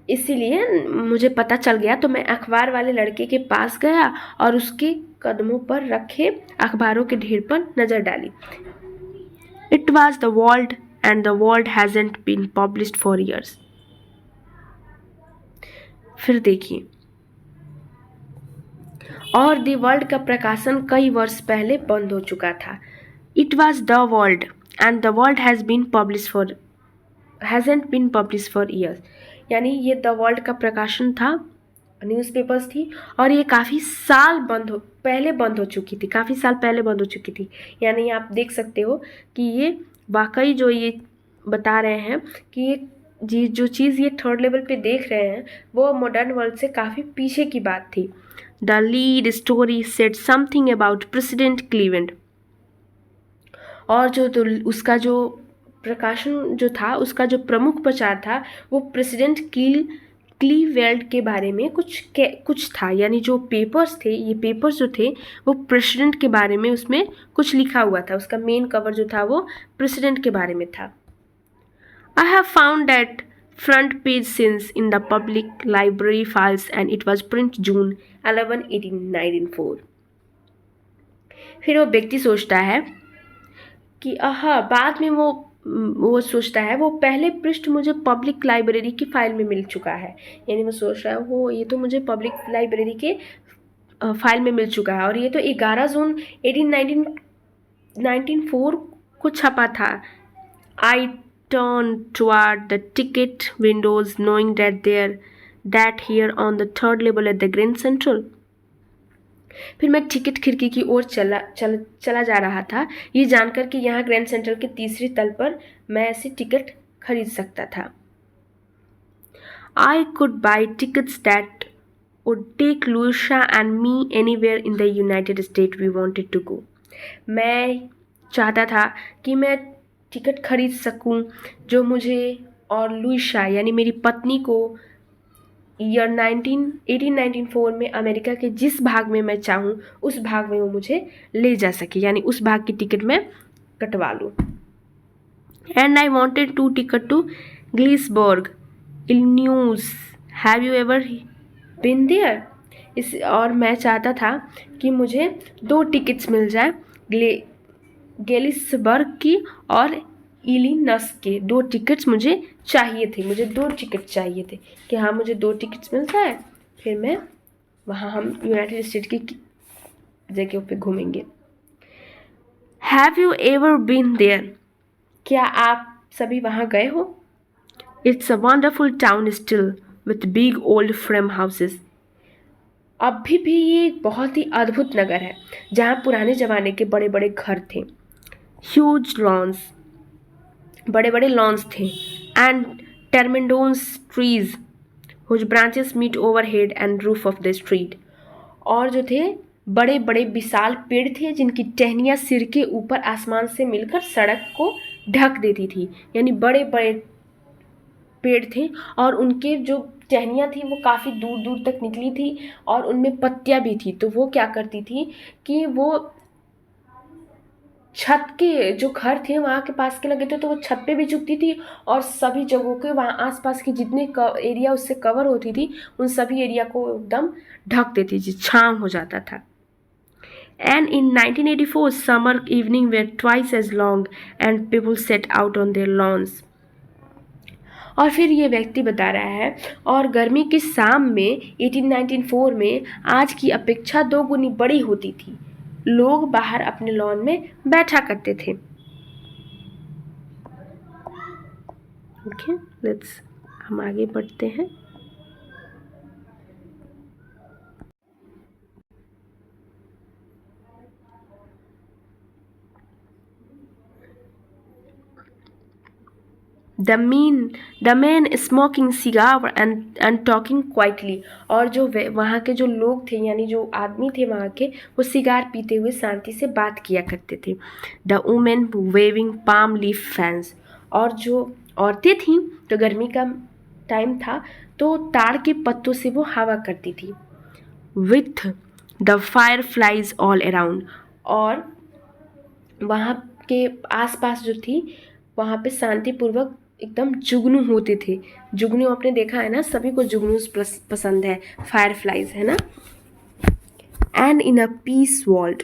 इसीलिए मुझे पता चल गया तो मैं अखबार वाले लड़के के पास गया और उसके कदमों पर रखे अखबारों के ढेर पर नज़र डाली। It was the world and the world hasn't been published for years. फिर देखिए, और द वर्ल्ड का प्रकाशन कई वर्ष पहले बंद हो चुका था। It was the world and the world hasn't been published for years. यानी ये द वर्ल्ड का प्रकाशन था, न्यूज़पेपर्स थी, और ये काफ़ी साल पहले बंद हो चुकी थी, काफ़ी साल पहले बंद हो चुकी थी। यानी आप देख सकते हो कि ये वाकई जो ये बता रहे हैं कि ये जो चीज़ ये थर्ड लेवल पे देख रहे हैं वो मॉडर्न वर्ल्ड से काफ़ी पीछे की बात थी। The lead story said something about President Cleveland, और जो उसका जो प्रकाशन जो था, उसका जो प्रमुख प्रचार था वो प्रेसिडेंट क्लीवेलैंड के बारे में कुछ था। यानी जो पेपर्स थे, ये पेपर्स जो थे वो प्रेसिडेंट के बारे में उसमें कुछ लिखा हुआ था, उसका मेन कवर जो था वो प्रेसिडेंट के बारे में था। I have found that front page since in the public library files and it was print June 11, 1894. फिर वो व्यक्ति सोचता है कि बाद में वो सोचता है वो पहले पृष्ठ मुझे पब्लिक लाइब्रेरी की फाइल में मिल चुका है। यानी वो सोच रहा है वो ये तो मुझे पब्लिक लाइब्रेरी के फाइल में मिल चुका है और ये तो 11 जून 1894 को छपा था। I turn toward the ticket Windows knowing that here on the third level at the Grand Central. फिर मैं टिकट खिड़की की ओर चला जा रहा था, ये जानकर कि यहाँ ग्रैंड सेंट्रल के तीसरी तल पर मैं ऐसी टिकट खरीद सकता था। I could buy tickets that would take Lucia and me anywhere in the United States we wanted to go. मैं चाहता था कि मैं टिकट खरीद सकूं जो मुझे और लुइशा यानी मेरी पत्नी को ईयर 1894 में अमेरिका के जिस भाग में मैं चाहूँ उस भाग में वो मुझे ले जा सके, यानी उस भाग की टिकट मैं कटवा लूँ। And I wanted to ticket to Galesburg Illinois. Have you ever been there? और मैं चाहता था कि मुझे 2 टिकट्स मिल जाए गेलिसबर्ग की और इलिनॉइस के 2 टिकट्स मुझे चाहिए थे। मुझे 2 टिकट चाहिए थे कि हाँ मुझे 2 टिकट्स मिल जाए, फिर मैं वहाँ हम यूनाइटेड स्टेट की जगह पे घूमेंगे। Have you ever been there? क्या आप सभी वहाँ गए हो? It's a wonderful town still with big old frame houses. अभी भी ये एक बहुत ही अद्भुत नगर है जहाँ पुराने ज़माने के बड़े बड़े घर थे। ह्यूज लॉन्स, बड़े बड़े लॉन्स थे। And tremendous trees whose branches met overhead and roof of the street. और जो थे बड़े बड़े विशाल पेड़ थे जिनकी टहनियाँ सिर के ऊपर आसमान से मिलकर सड़क को ढक देती थी। यानी बड़े बड़े पेड़ थे और उनके जो टहनियाँ थी वो काफ़ी दूर दूर तक निकली थी और उनमें पत्तियाँ भी थी। तो वो क्या करती थी कि वो छत के जो घर थे वहाँ के पास के लगे थे तो वो छत पे भी झुकती थी और सभी जगहों के वहाँ आसपास की जितने एरिया उससे कवर होती थी उन सभी एरिया को एकदम ढक देती थी, छाँव हो जाता था। And in 1984, summer evening were twice as long and people set out on their lawns. और फिर ये व्यक्ति बता रहा है और गर्मी की शाम में 1894 में आज की अपेक्षा 2 गुनी बड़ी होती थी। लोग बाहर अपने लॉन में बैठा करते थे। ओके, लेट्स हम आगे बढ़ते हैं। The man smoking cigar and talking quietly। और जो वहाँ के जो लोग थे यानी जो आदमी थे वहाँ के वो सिगार पीते हुए शांति से बात किया करते थे। The women waving palm leaf fans। और जो औरतें थीं तो गर्मी का टाइम था तो ताड़ के पत्तों से वो हवा करती थी। With the fireflies all around। और वहाँ के आसपास जो थी वहाँ पे शांतिपूर्वक एकदम जुगनू होते थे। जुगनू आपने देखा है ना, सभी को जुगनू पसंद है, फायरफ्लाइज है ना। And in a peace world,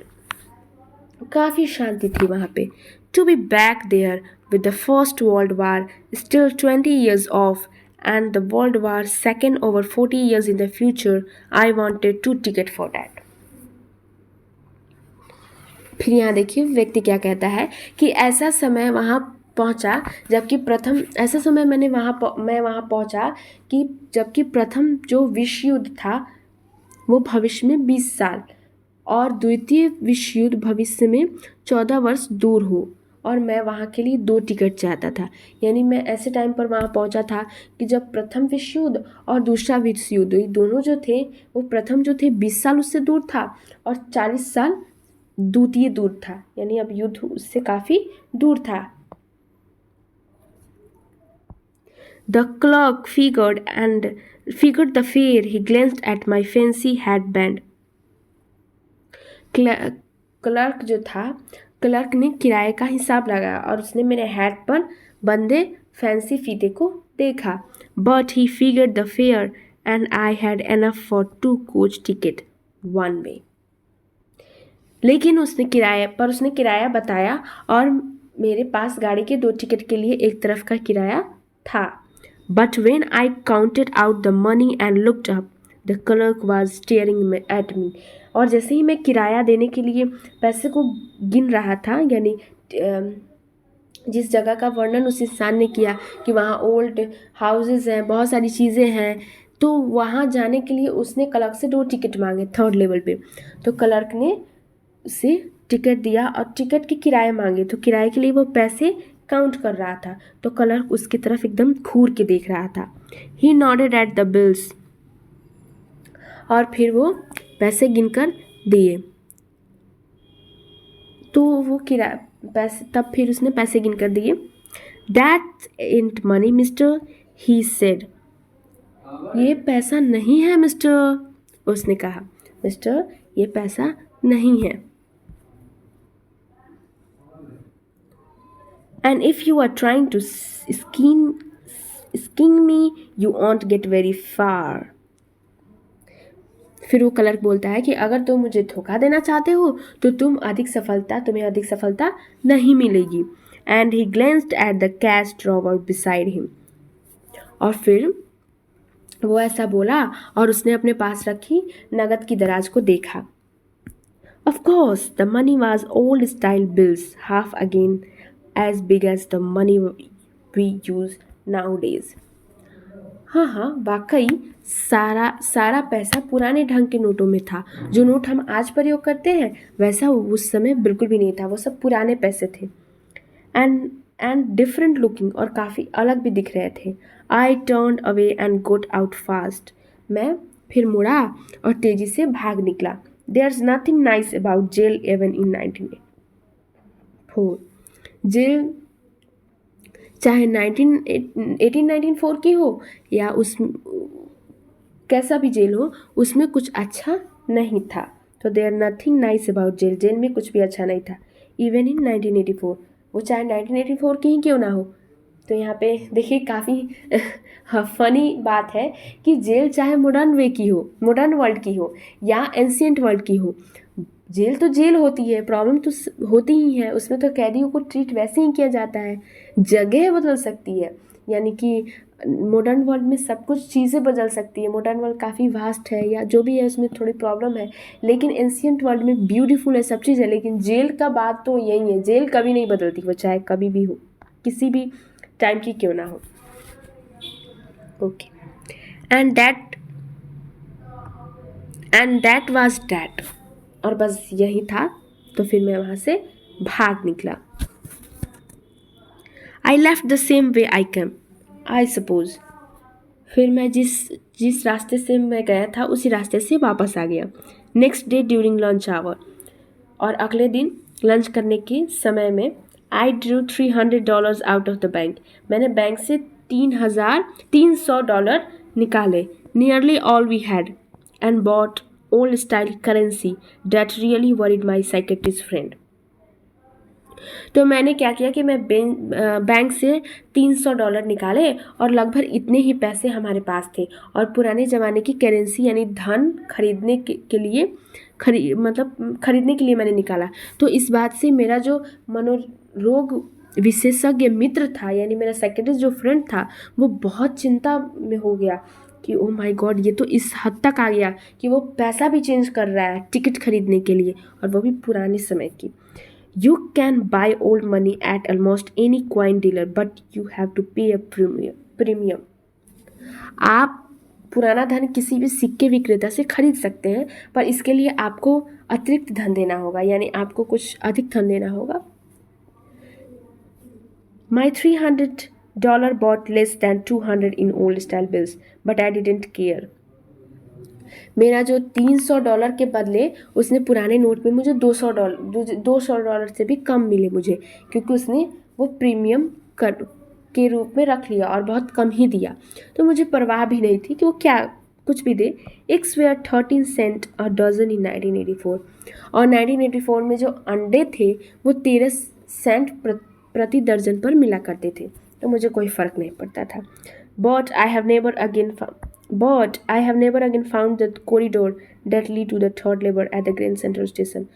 काफ़ी शांति थी वहाँ पे। To be back there with the first world war still 20 years off and the world war second over 40 years in the future, I wanted 2 ticket for that. फिर यहाँ देखिए व्यक्ति क्या कहता है कि ऐसा समय वहाँ पहुँचा जबकि प्रथम ऐसा समय मैं वहाँ पहुँचा कि जबकि प्रथम जो विश्व युद्ध था वो भविष्य में 20 साल और द्वितीय विश्व युद्ध भविष्य में 14 वर्ष दूर हो और मैं वहाँ के लिए 2 टिकट चाहता था। यानी मैं ऐसे टाइम पर वहाँ पहुँचा था कि जब प्रथम विश्व युद्ध और दूसरा विश्व युद्ध दोनों जो थे वो प्रथम जो थे 20 साल उससे दूर था और 40 साल द्वितीय दूर था। यानी अब युद्ध उससे काफ़ी दूर था। The clerk figured the fare. He glanced at my fancy headband. Clerk जो था, क्लर्क ने किराए का हिसाब लगाया और उसने मेरे हेड पर बंदे फैंसी फीते को देखा. But he figured the fair and I had enough for 2 coach ticket one way. लेकिन उसने किराया बताया और मेरे पास गाड़ी के 2 टिकट के लिए एक तरफ का किराया था. But when I counted out the money and looked up the clerk was staring at me. और जैसे ही मैं किराया देने के लिए पैसे को गिन रहा था, यानी जिस जगह का वर्णन उस इंसान ने किया कि वहाँ ओल्ड हाउसेस हैं, बहुत सारी चीज़ें हैं, तो वहाँ जाने के लिए उसने क्लर्क से 2 टिकट मांगे 3rd लेवल पे. तो क्लर्क ने उसे टिकट दिया और टिकट के किराए मांगे. तो किराए के लिए वो पैसे काउंट कर रहा था. तो क्लर्क उसकी तरफ एकदम घूर के देख रहा था. ही नॉडेड एट द बिल्स. और फिर वो पैसे गिनकर दिए. तो वो पैसे, तब फिर उसने पैसे गिनकर दिए. That int money mister, he said. ये पैसा नहीं है मिस्टर, उसने कहा. मिस्टर, ये पैसा नहीं है. And if you are trying to skin me you won't get very far. फिर वो क्लर्क बोलता है कि अगर तुम मुझे धोखा देना चाहते हो तो तुम्हें अधिक सफलता नहीं मिलेगी. And he glanced at the cash drawer beside him. और फिर वो ऐसा बोला और उसने अपने पास रखी नगद की दराज को देखा. Of course the money was old style bills, half again as big as the money we use nowadays. हाँ, वाकई सारा पैसा पुराने ढंग के नोटों में था. जो नोट हम आज प्रयोग करते हैं वैसा उस समय बिल्कुल भी नहीं था. वो सब पुराने पैसे थे. एंड डिफरेंट लुकिंग, और काफ़ी अलग भी दिख रहे थे. I turn away and got out fast. मैं फिर मुड़ा और तेज़ी से भाग निकला. There is nothing nice about jail even in 1984. Jail चाहे 1894 की हो या उस कैसा भी जेल हो, उसमें कुछ अच्छा नहीं था. तो there nothing nice about jail. Jail में कुछ भी अच्छा नहीं था. इवन इन 1984, वो चाहे 1984 की ही क्यों ना हो. तो यहाँ पे देखिए काफ़ी फनी बात है कि जेल चाहे मॉडर्न वर्ल्ड की हो या एंशिएंट वर्ल्ड की हो, जेल तो जेल होती है. प्रॉब्लम तो होती ही है. उसमें तो कैदियों को ट्रीट वैसे ही किया जाता है. जगह बदल सकती है, यानी कि मॉडर्न वर्ल्ड में सब कुछ चीज़ें बदल सकती है. मॉडर्न वर्ल्ड काफ़ी वास्ट है या जो भी है, उसमें थोड़ी प्रॉब्लम है. लेकिन एंशिएंट वर्ल्ड में ब्यूटीफुल है, सब चीज़ है. लेकिन जेल का बात तो यही है, जेल कभी नहीं बदलती. वो चाहे कभी भी हो, किसी भी टाइम की क्यों ना हो. Okay. And that was that. और बस यही था. तो फिर मैं वहाँ से भाग निकला. I left the same way I came I suppose. फिर मैं जिस रास्ते से मैं गया था उसी रास्ते से वापस आ गया. Next day during lunch hour. और अगले दिन लंच करने के समय में I drew $300 out of the bank. मैंने बैंक से $300 निकाले. Nearly all we had and bought old style currency that really worried my psychiatrist friend. तो मैंने क्या किया कि मैं बैंक से $300 निकाले और लगभग इतने ही पैसे हमारे पास थे. और पुराने ज़माने की करेंसी यानी धन खरीदने के लिए खरीदने के लिए मैंने निकाला. तो इस बात से मेरा जो मनोरोग विशेषज्ञ मित्र था, यानी मेरा साइकेट्रिस्ट जो फ्रेंड था, वो बहुत चिंता में हो गया कि ओ माय गॉड, ये तो इस हद तक आ गया कि वो पैसा भी चेंज कर रहा है टिकट खरीदने के लिए, और वो भी पुराने समय की. You can buy old money at almost any coin dealer, but you have to pay a premium. आप पुराना धन किसी भी सिक्के विक्रेता से खरीद सकते हैं, पर इसके लिए आपको अतिरिक्त धन देना होगा, यानी आपको कुछ अधिक धन देना होगा. My $300 bought less than 200 in old style bills, but I didn't care. मेरा जो $300 के बदले उसने पुराने नोट में मुझे $200 से भी कम मिले मुझे, क्योंकि उसने वो प्रीमियम के रूप में रख लिया और बहुत कम ही दिया. तो मुझे परवाह भी नहीं थी कि वो क्या कुछ भी दे. Eggs were 13 cents a dozen in 1984. और 1984 में जो अंडे थे वो 13 सेंट प्रति दर्जन पर मिला करते थे. तो मुझे कोई फ़र्क नहीं पड़ता था। But I have never again found the corridor that lead to the third level at the Grand Central Station.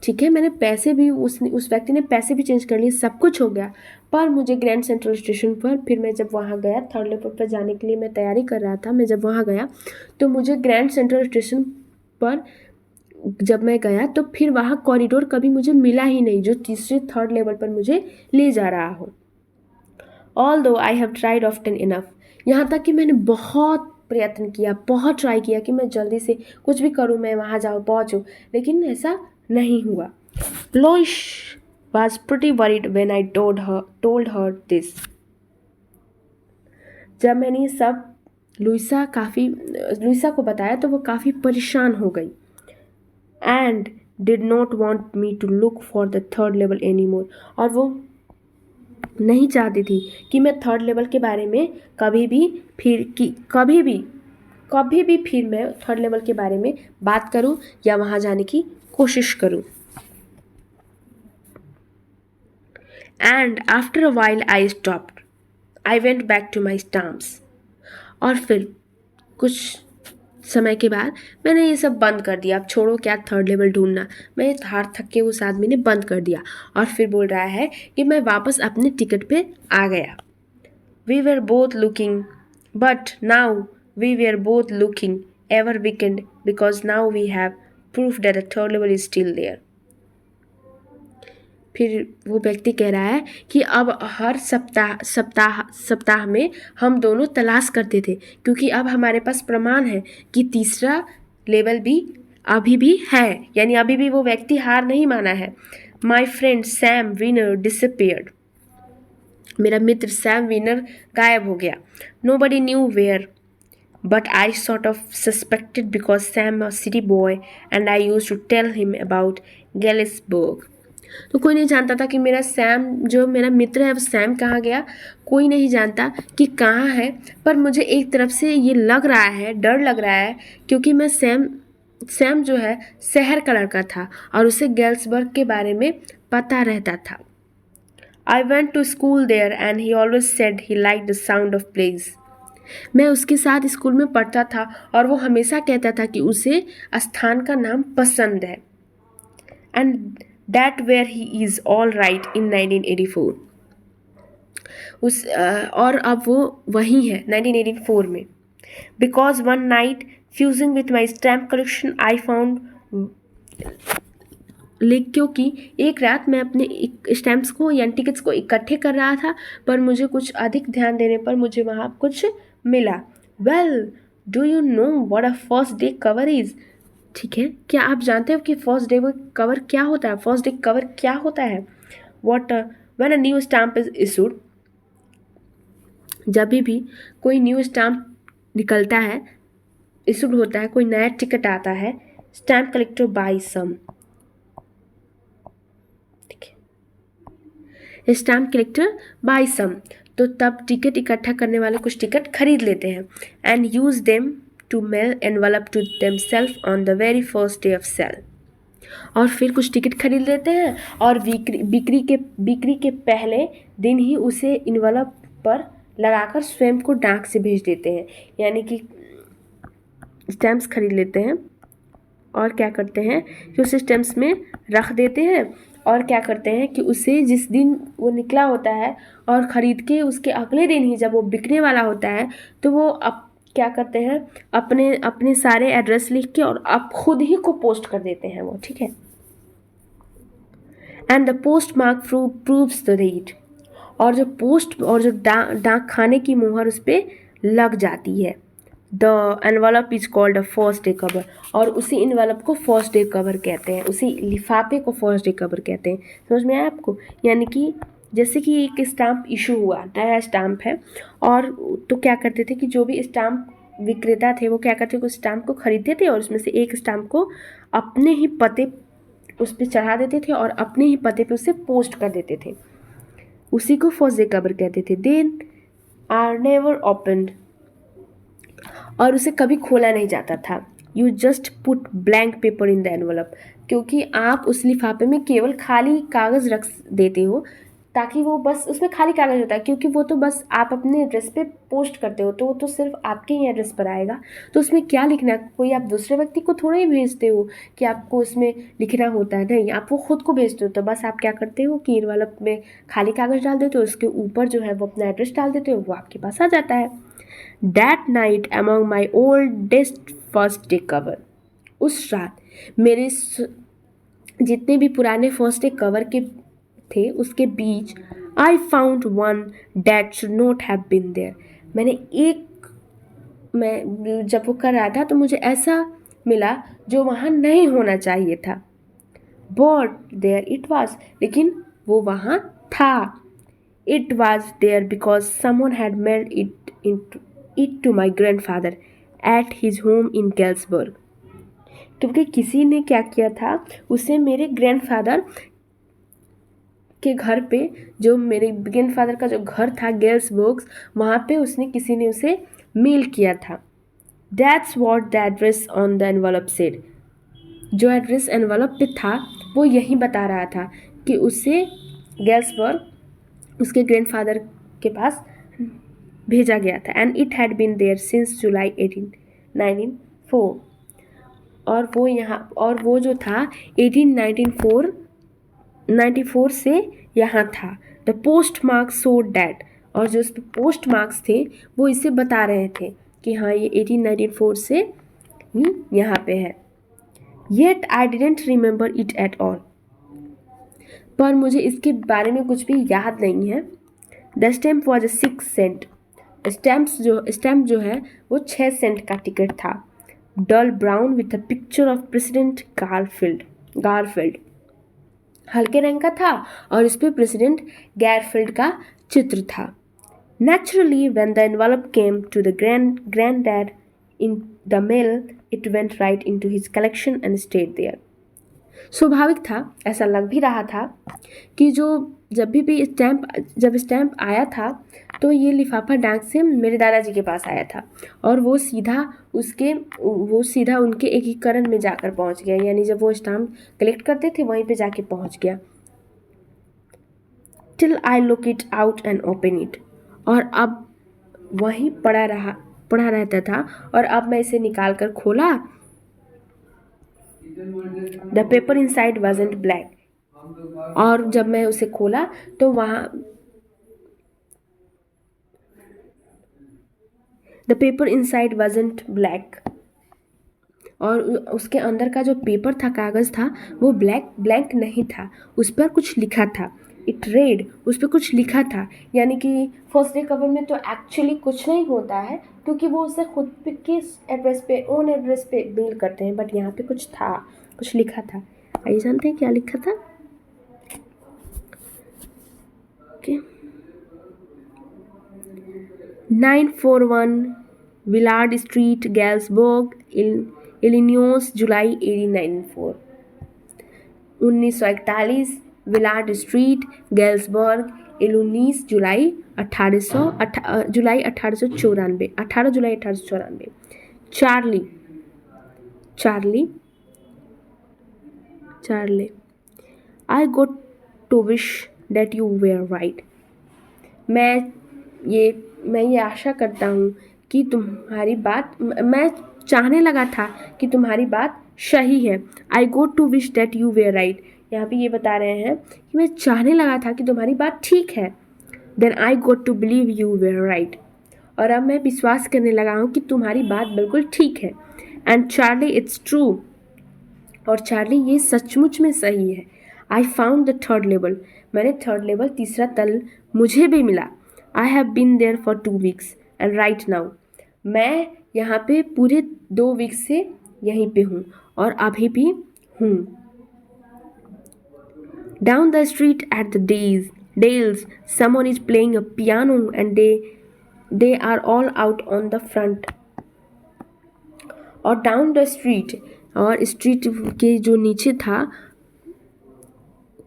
ठीक है, मैंने पैसे भी उस व्यक्ति ने पैसे भी चेंज कर लिए, सब कुछ हो गया, पर मुझे ग्रैंड सेंट्रल स्टेशन पर फिर मैं जब वहाँ गया थर्ड लेवल पर जाने के लिए मैं तैयारी कर रहा था, मैं जब वहाँ गया तो मुझे ग्रैंड सेंट्रल स्टेशन पर जब मैं गया तो फिर वहाँ कॉरिडोर कभी मुझे मिला ही नहीं जो तीसरे थर्ड लेवल पर मुझे ले जा रहा हो। ऑल दो I have tried often enough, यहाँ तक कि मैंने बहुत प्रयत्न किया, बहुत ट्राई किया कि मैं जल्दी से कुछ भी करूँ, मैं वहाँ जाऊँ पहुँचूँ, लेकिन ऐसा नहीं हुआ। लोइश was pretty worried when I told her this. जब मैंने ये सब लुइसा को बताया तो वो काफ़ी परेशान हो गई। And did not want me to look for the third level anymore. और वो नहीं चाहती थी कि मैं थर्ड लेवल के बारे में कभी भी फिर मैं थर्ड लेवल के बारे में बात करूं या वहाँ जाने की कोशिश करूं। And after a while I stopped. I went back to my stamps. और फिर कुछ समय के बाद मैंने ये सब बंद कर दिया। अब छोड़ो क्या थर्ड लेवल ढूंढना, मैं हार थक के उस आदमी ने बंद कर दिया और फिर बोल रहा है कि मैं वापस अपने टिकट पे आ गया। We were both looking, but now we were both looking ever weakened because now we have proof that the third level is still there. फिर वो व्यक्ति कह रहा है कि अब हर सप्ताह में हम दोनों तलाश करते थे क्योंकि अब हमारे पास प्रमाण है कि तीसरा लेवल भी अभी भी है, यानी अभी भी वो व्यक्ति हार नहीं माना है। My friend Sam Weiner disappeared, मेरा मित्र सैम विनर गायब हो गया। Nobody knew where but I sort of suspected because Sam was a city boy and I used to tell him about Galesburg. तो कोई नहीं जानता था कि मेरा सैम जो मेरा मित्र है वो सैम कहाँ गया, कोई नहीं जानता कि कहाँ है, पर मुझे एक तरफ से ये लग रहा है, डर लग रहा है क्योंकि मैं सैम जो है शहर का लड़का था और उसे गेल्सबर्ग के बारे में पता रहता था। I went to school there and he always said he liked the sound of plays. मैं उसके साथ स्कूल में पढ़ता था और वो हमेशा कहता था कि उसे स्थान का नाम पसंद है। And that where he is all right in 1984। और अब वो वहीं है 1984 में। Because one night fussing with my stamp collection I found, क्योंकि एक रात मैं अपने स्टैम्प्स को या टिकट्स को इकट्ठे कर रहा था पर मुझे कुछ अधिक ध्यान देने पर मुझे वहाँ कुछ मिला। Well do you know what a first day cover is, ठीक है, क्या आप जानते हो कि फर्स्ट डे कवर क्या होता है? फर्स्ट डे कवर क्या होता है? When a new stamp is issued, जब भी कोई न्यू स्टैम्प निकलता है, इशूड होता है, कोई नया टिकट आता है, स्टैम्प कलेक्टर बाय सम, ठीक है, स्टैम्प कलेक्टर बाय सम, तो तब टिकट इकट्ठा करने वाले कुछ टिकट खरीद लेते हैं। And use them to mail envelope to themselves on the very first day of sale, और फिर कुछ टिकट खरीद लेते हैं और बिक्री के पहले दिन ही उसे इन्वलप पर लगाकर स्वयं को डाक से भेज देते हैं। यानी कि स्टैम्प्स खरीद लेते हैं और क्या करते हैं कि उसे स्टैम्प्स में रख देते हैं और क्या करते हैं कि उसे जिस दिन वो निकला होता है और ख़रीद के उसके अगले दिन ही जब वो बिकने वाला होता है तो वो क्या करते हैं अपने सारे एड्रेस लिख के और आप खुद ही को पोस्ट कर देते हैं वो, ठीक है। And the postmark proves the date, और जो डाक खाने की मुहर उस पर लग जाती है। The envelope is called a first day cover, और उसी एनवलप को फर्स्ट डे कवर कहते हैं, उसी लिफाफे को फर्स्ट डे कवर कहते हैं। समझ में आया आपको? यानी कि जैसे कि एक स्टाम्प इशू हुआ, नया स्टाम्प है, और तो क्या करते थे कि जो भी स्टाम्प विक्रेता थे वो क्या करते थे, उस स्टाम्प को खरीदते थे और उसमें से एक स्टाम्प को अपने ही पते उस पर चढ़ा देते थे और अपने ही पते पे उसे पोस्ट कर देते थे। उसी को फर्स्ट डे कवर कहते थे। देन आर नेवर ओपनड, और उसे कभी खोला नहीं जाता था। You just put blank paper in the envelope, क्योंकि आप उस लिफाफे में केवल खाली कागज़ रख देते हो, ताकि वो बस उसमें खाली कागज़ होता है, क्योंकि वो तो बस आप अपने एड्रेस पे पोस्ट करते हो, तो वो तो सिर्फ आपके ही एड्रेस पर आएगा। तो उसमें क्या लिखना है, कोई आप दूसरे व्यक्ति को थोड़ा ही भेजते हो कि आपको उसमें लिखना होता है, नहीं, आप वो खुद को भेजते हो। तो बस आप क्या करते हो कि एनवलप में खाली कागज़ डाल देते हो, उसके ऊपर जो है वो अपना एड्रेस डाल देते हो, वो आपके पास आ जाता है। That night among my oldest first day cover, उस रात मेरे जितने भी पुराने फर्स्ट डे कवर के थे उसके बीच I found one that should not have been there. मैंने एक, मैं जब वो कर रहा था तो मुझे ऐसा मिला जो वहाँ नहीं होना चाहिए था। बट देयर इट वॉज, लेकिन वो वहाँ था। It was there because someone had mailed it to my grandfather at his home in Galesburg. क्योंकि किसी ने क्या किया था, उसे मेरे ग्रैंडफादर के घर पे, जो मेरे ग्रैंडफादर का जो घर था गेल्सबर्ग, वहाँ पे उसने किसी ने उसे मेल किया था। That's what the address on the envelope said. जो एड्रेस एनवलप पे था वो यही बता रहा था कि उसे गेल्सबर्ग उसके ग्रैंडफादर के पास भेजा गया था। And it had been there since July 1894। और वो जो था 1894 से यहाँ था। The postmarks so that, और जो उस पोस्ट मार्क्स थे वो इसे बता रहे थे कि हाँ ये 1894 से ही यहाँ पे है। Yet I didn't remember it at all, पर मुझे इसके बारे में कुछ भी याद नहीं है। The stamp was 6 cent. Stamp जो है वो 6 सेंट का टिकट था। Dull brown with a picture of President Garfield, हल्के रंग का था और इस पे प्रेसिडेंट गारफील्ड का चित्र था। Naturally when the envelope came to the granddad in the mail, it went right into his collection and stayed there. स्वाभाविक था, ऐसा लग भी रहा था कि जब स्टैम्प आया था तो ये लिफाफा डाक से मेरे दादाजी के पास आया था और वो सीधा उनके एकीकरण में जाकर पहुंच गया, यानी जब वो स्टैम्प कलेक्ट करते थे वहीं पे जाके पहुंच गया। Till I look it out and open it, और अब वहीं पड़ा रहता था, और अब मैं इसे निकाल कर खोला। The paper inside wasn't black, और जब मैं उसे खोला तो वहाँ the paper inside wasn't black, और उसके अंदर का जो पेपर था, कागज़ था, वो ब्लैंक नहीं था, उस पर कुछ लिखा था। इट रेड, उस पर कुछ लिखा था, यानी कि फर्स्ट डे कवर में तो एक्चुअली कुछ नहीं होता है क्योंकि वो उसे खुद पे किस एड्रेस पे, ओन एड्रेस पे मेल करते हैं, बट यहाँ पे कुछ था, कुछ लिखा था। आइए जानते हैं क्या लिखा था। Okay, 941 Willard Street, Galesburg, Illinois, July 1894। 1941 Willard Street, Galesburg, Illinois, July 1894। Charlie, I got to wish that you were right. मैं ये आशा करता हूँ कि तुम्हारी बात, मैं चाहने लगा था कि तुम्हारी बात सही है। I go to wish that you were right, यहाँ पे ये बता रहे हैं कि मैं चाहने लगा था कि तुम्हारी बात ठीक है। Then I got to believe you were right, और अब मैं विश्वास करने लगा हूँ कि तुम्हारी बात बिल्कुल ठीक है। एंड चार्ली इट्स ट्रू, और चार्ली ये सचमुच में सही है। I found the third level, मैंने थर्ड लेवल, तीसरा तल मुझे भी मिला। I have been there for 2 weeks and right now, मैं यहाँ पे पूरे 2 वीक्स से यहीं पे हूँ और अभी भी हूँ। Down the street at the Dells someone is playing a piano and they are all out on the front. और डाउन द स्ट्रीट, और स्ट्रीट के जो नीचे था,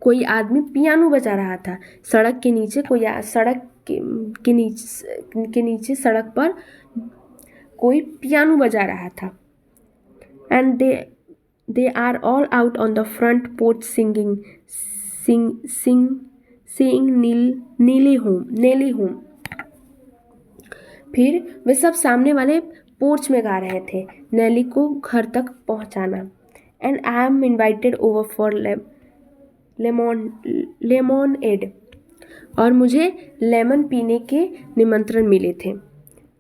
कोई आदमी पियानो बजा रहा था। सड़क के नीचे सड़क पर कोई पियानो बजा रहा था। And they are all out on the front porch seeing nearly home। फिर वे सब सामने वाले पोर्च में गा रहे थे, नेली को घर तक पहुंचाना। And I am invited over for lemonade, और मुझे लेमन पीने के निमंत्रण मिले थे।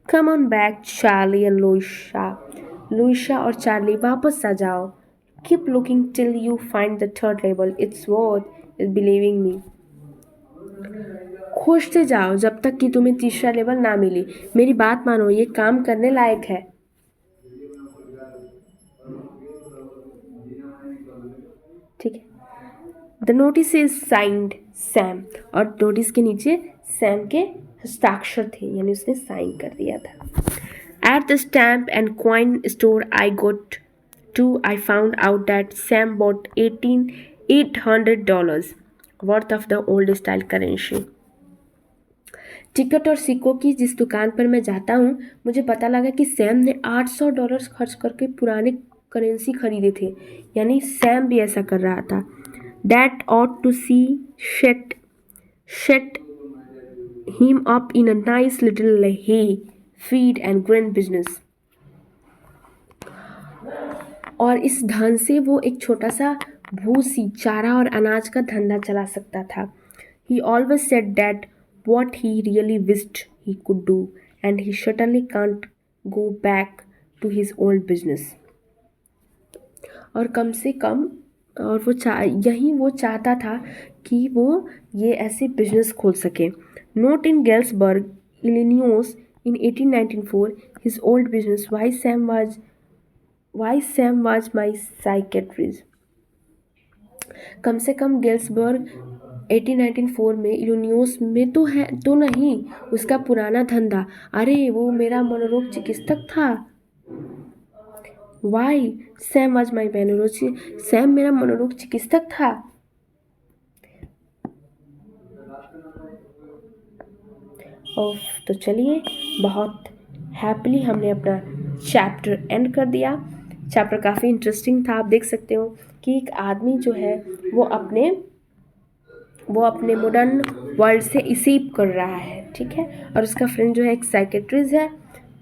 Come on back Charlie and Louisa और चार्ली वापस आ जाओ। Keep looking till you find the third level, it's worth is believing me. खोजते जाओ जब तक कि तुम्हें तीसरा लेवल ना मिले। मेरी बात मानो, ये काम करने लायक है। ठीक है। The notice is signed Sam, और नोटिस के नीचे सैम के हस्ताक्षर थे, यानी उसने साइन कर दिया था। At the stamp and coin store I got to, I found out that Sam bought $800 worth of the old style currency. Ticket और सिक्कों की जिस दुकान पर मैं जाता हूँ, मुझे पता लगा कि सैम ने $800 खर्च करके पुराने करेंसी खरीदे थे, यानी सैम भी ऐसा कर रहा था। That ought to set him up in a nice little hay feed and grain business। और इस धन से वो एक छोटा सा भूसी, चारा और अनाज का धंधा चला सकता था। He always said that what he really wished he could do, and he certainly can't go back to his old business। और कम से कम, और यही वो चाहता था कि वो ये ऐसे बिजनेस खोल सके। Not in Galesburg Illinois in 1894 his old business why Sam was my psychiatrist. कम से कम गेल्सबर्ग 1894 में इलिनोइस में तो नहीं, उसका पुराना धंधा। अरे वो मेरा मनोरोग चिकित्सक था। वाई सैम वाज माई बेनोरोजी, सैम मेरा मनोरोग चिकित्सक था। तो चलिए, बहुत हैप्पीली हमने अपना चैप्टर एंड कर दिया। चैप्टर काफ़ी इंटरेस्टिंग था। आप देख सकते हो कि एक आदमी जो है वो अपने मॉडर्न वर्ल्ड से इसेप कर रहा है, ठीक है, और उसका फ्रेंड जो है एक साइकेट्रिस्ट है।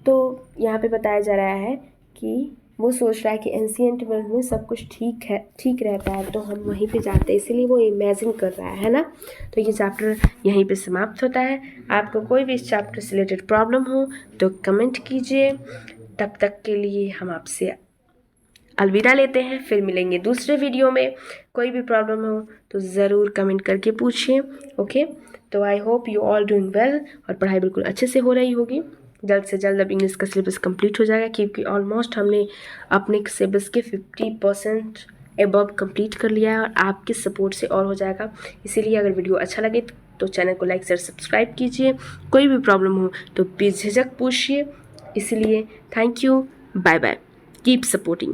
तो यहाँ पे बताया जा रहा है कि वो सोच रहा है कि एंशिएंट वर्ल्ड में सब कुछ ठीक रहता है, तो हम वहीं पे जाते हैं, इसीलिए वो इमेजिन कर रहा है ना। तो ये चैप्टर यहीं पे समाप्त होता है। आपको कोई भी इस चैप्टर से रिलेटेड प्रॉब्लम हो तो कमेंट कीजिए। तब तक के लिए हम आपसे अलविदा लेते हैं, फिर मिलेंगे दूसरे वीडियो में। कोई भी प्रॉब्लम हो तो ज़रूर कमेंट करके पूछिए। ओके, तो I hope you all doing well, और पढ़ाई बिल्कुल अच्छे से हो रही होगी। जल्द से जल्द अब इंग्लिश का सिलेबस कंप्लीट हो जाएगा, क्योंकि ऑलमोस्ट हमने अपने सिलेबस के 50% एबव कंप्लीट कर लिया है, और आपके सपोर्ट से और हो जाएगा। इसीलिए अगर वीडियो अच्छा लगे तो चैनल को लाइक शेयर सब्सक्राइब कीजिए। कोई भी प्रॉब्लम हो तो बेझिझक पूछिए। इसलिए thank you, bye bye, keep supporting.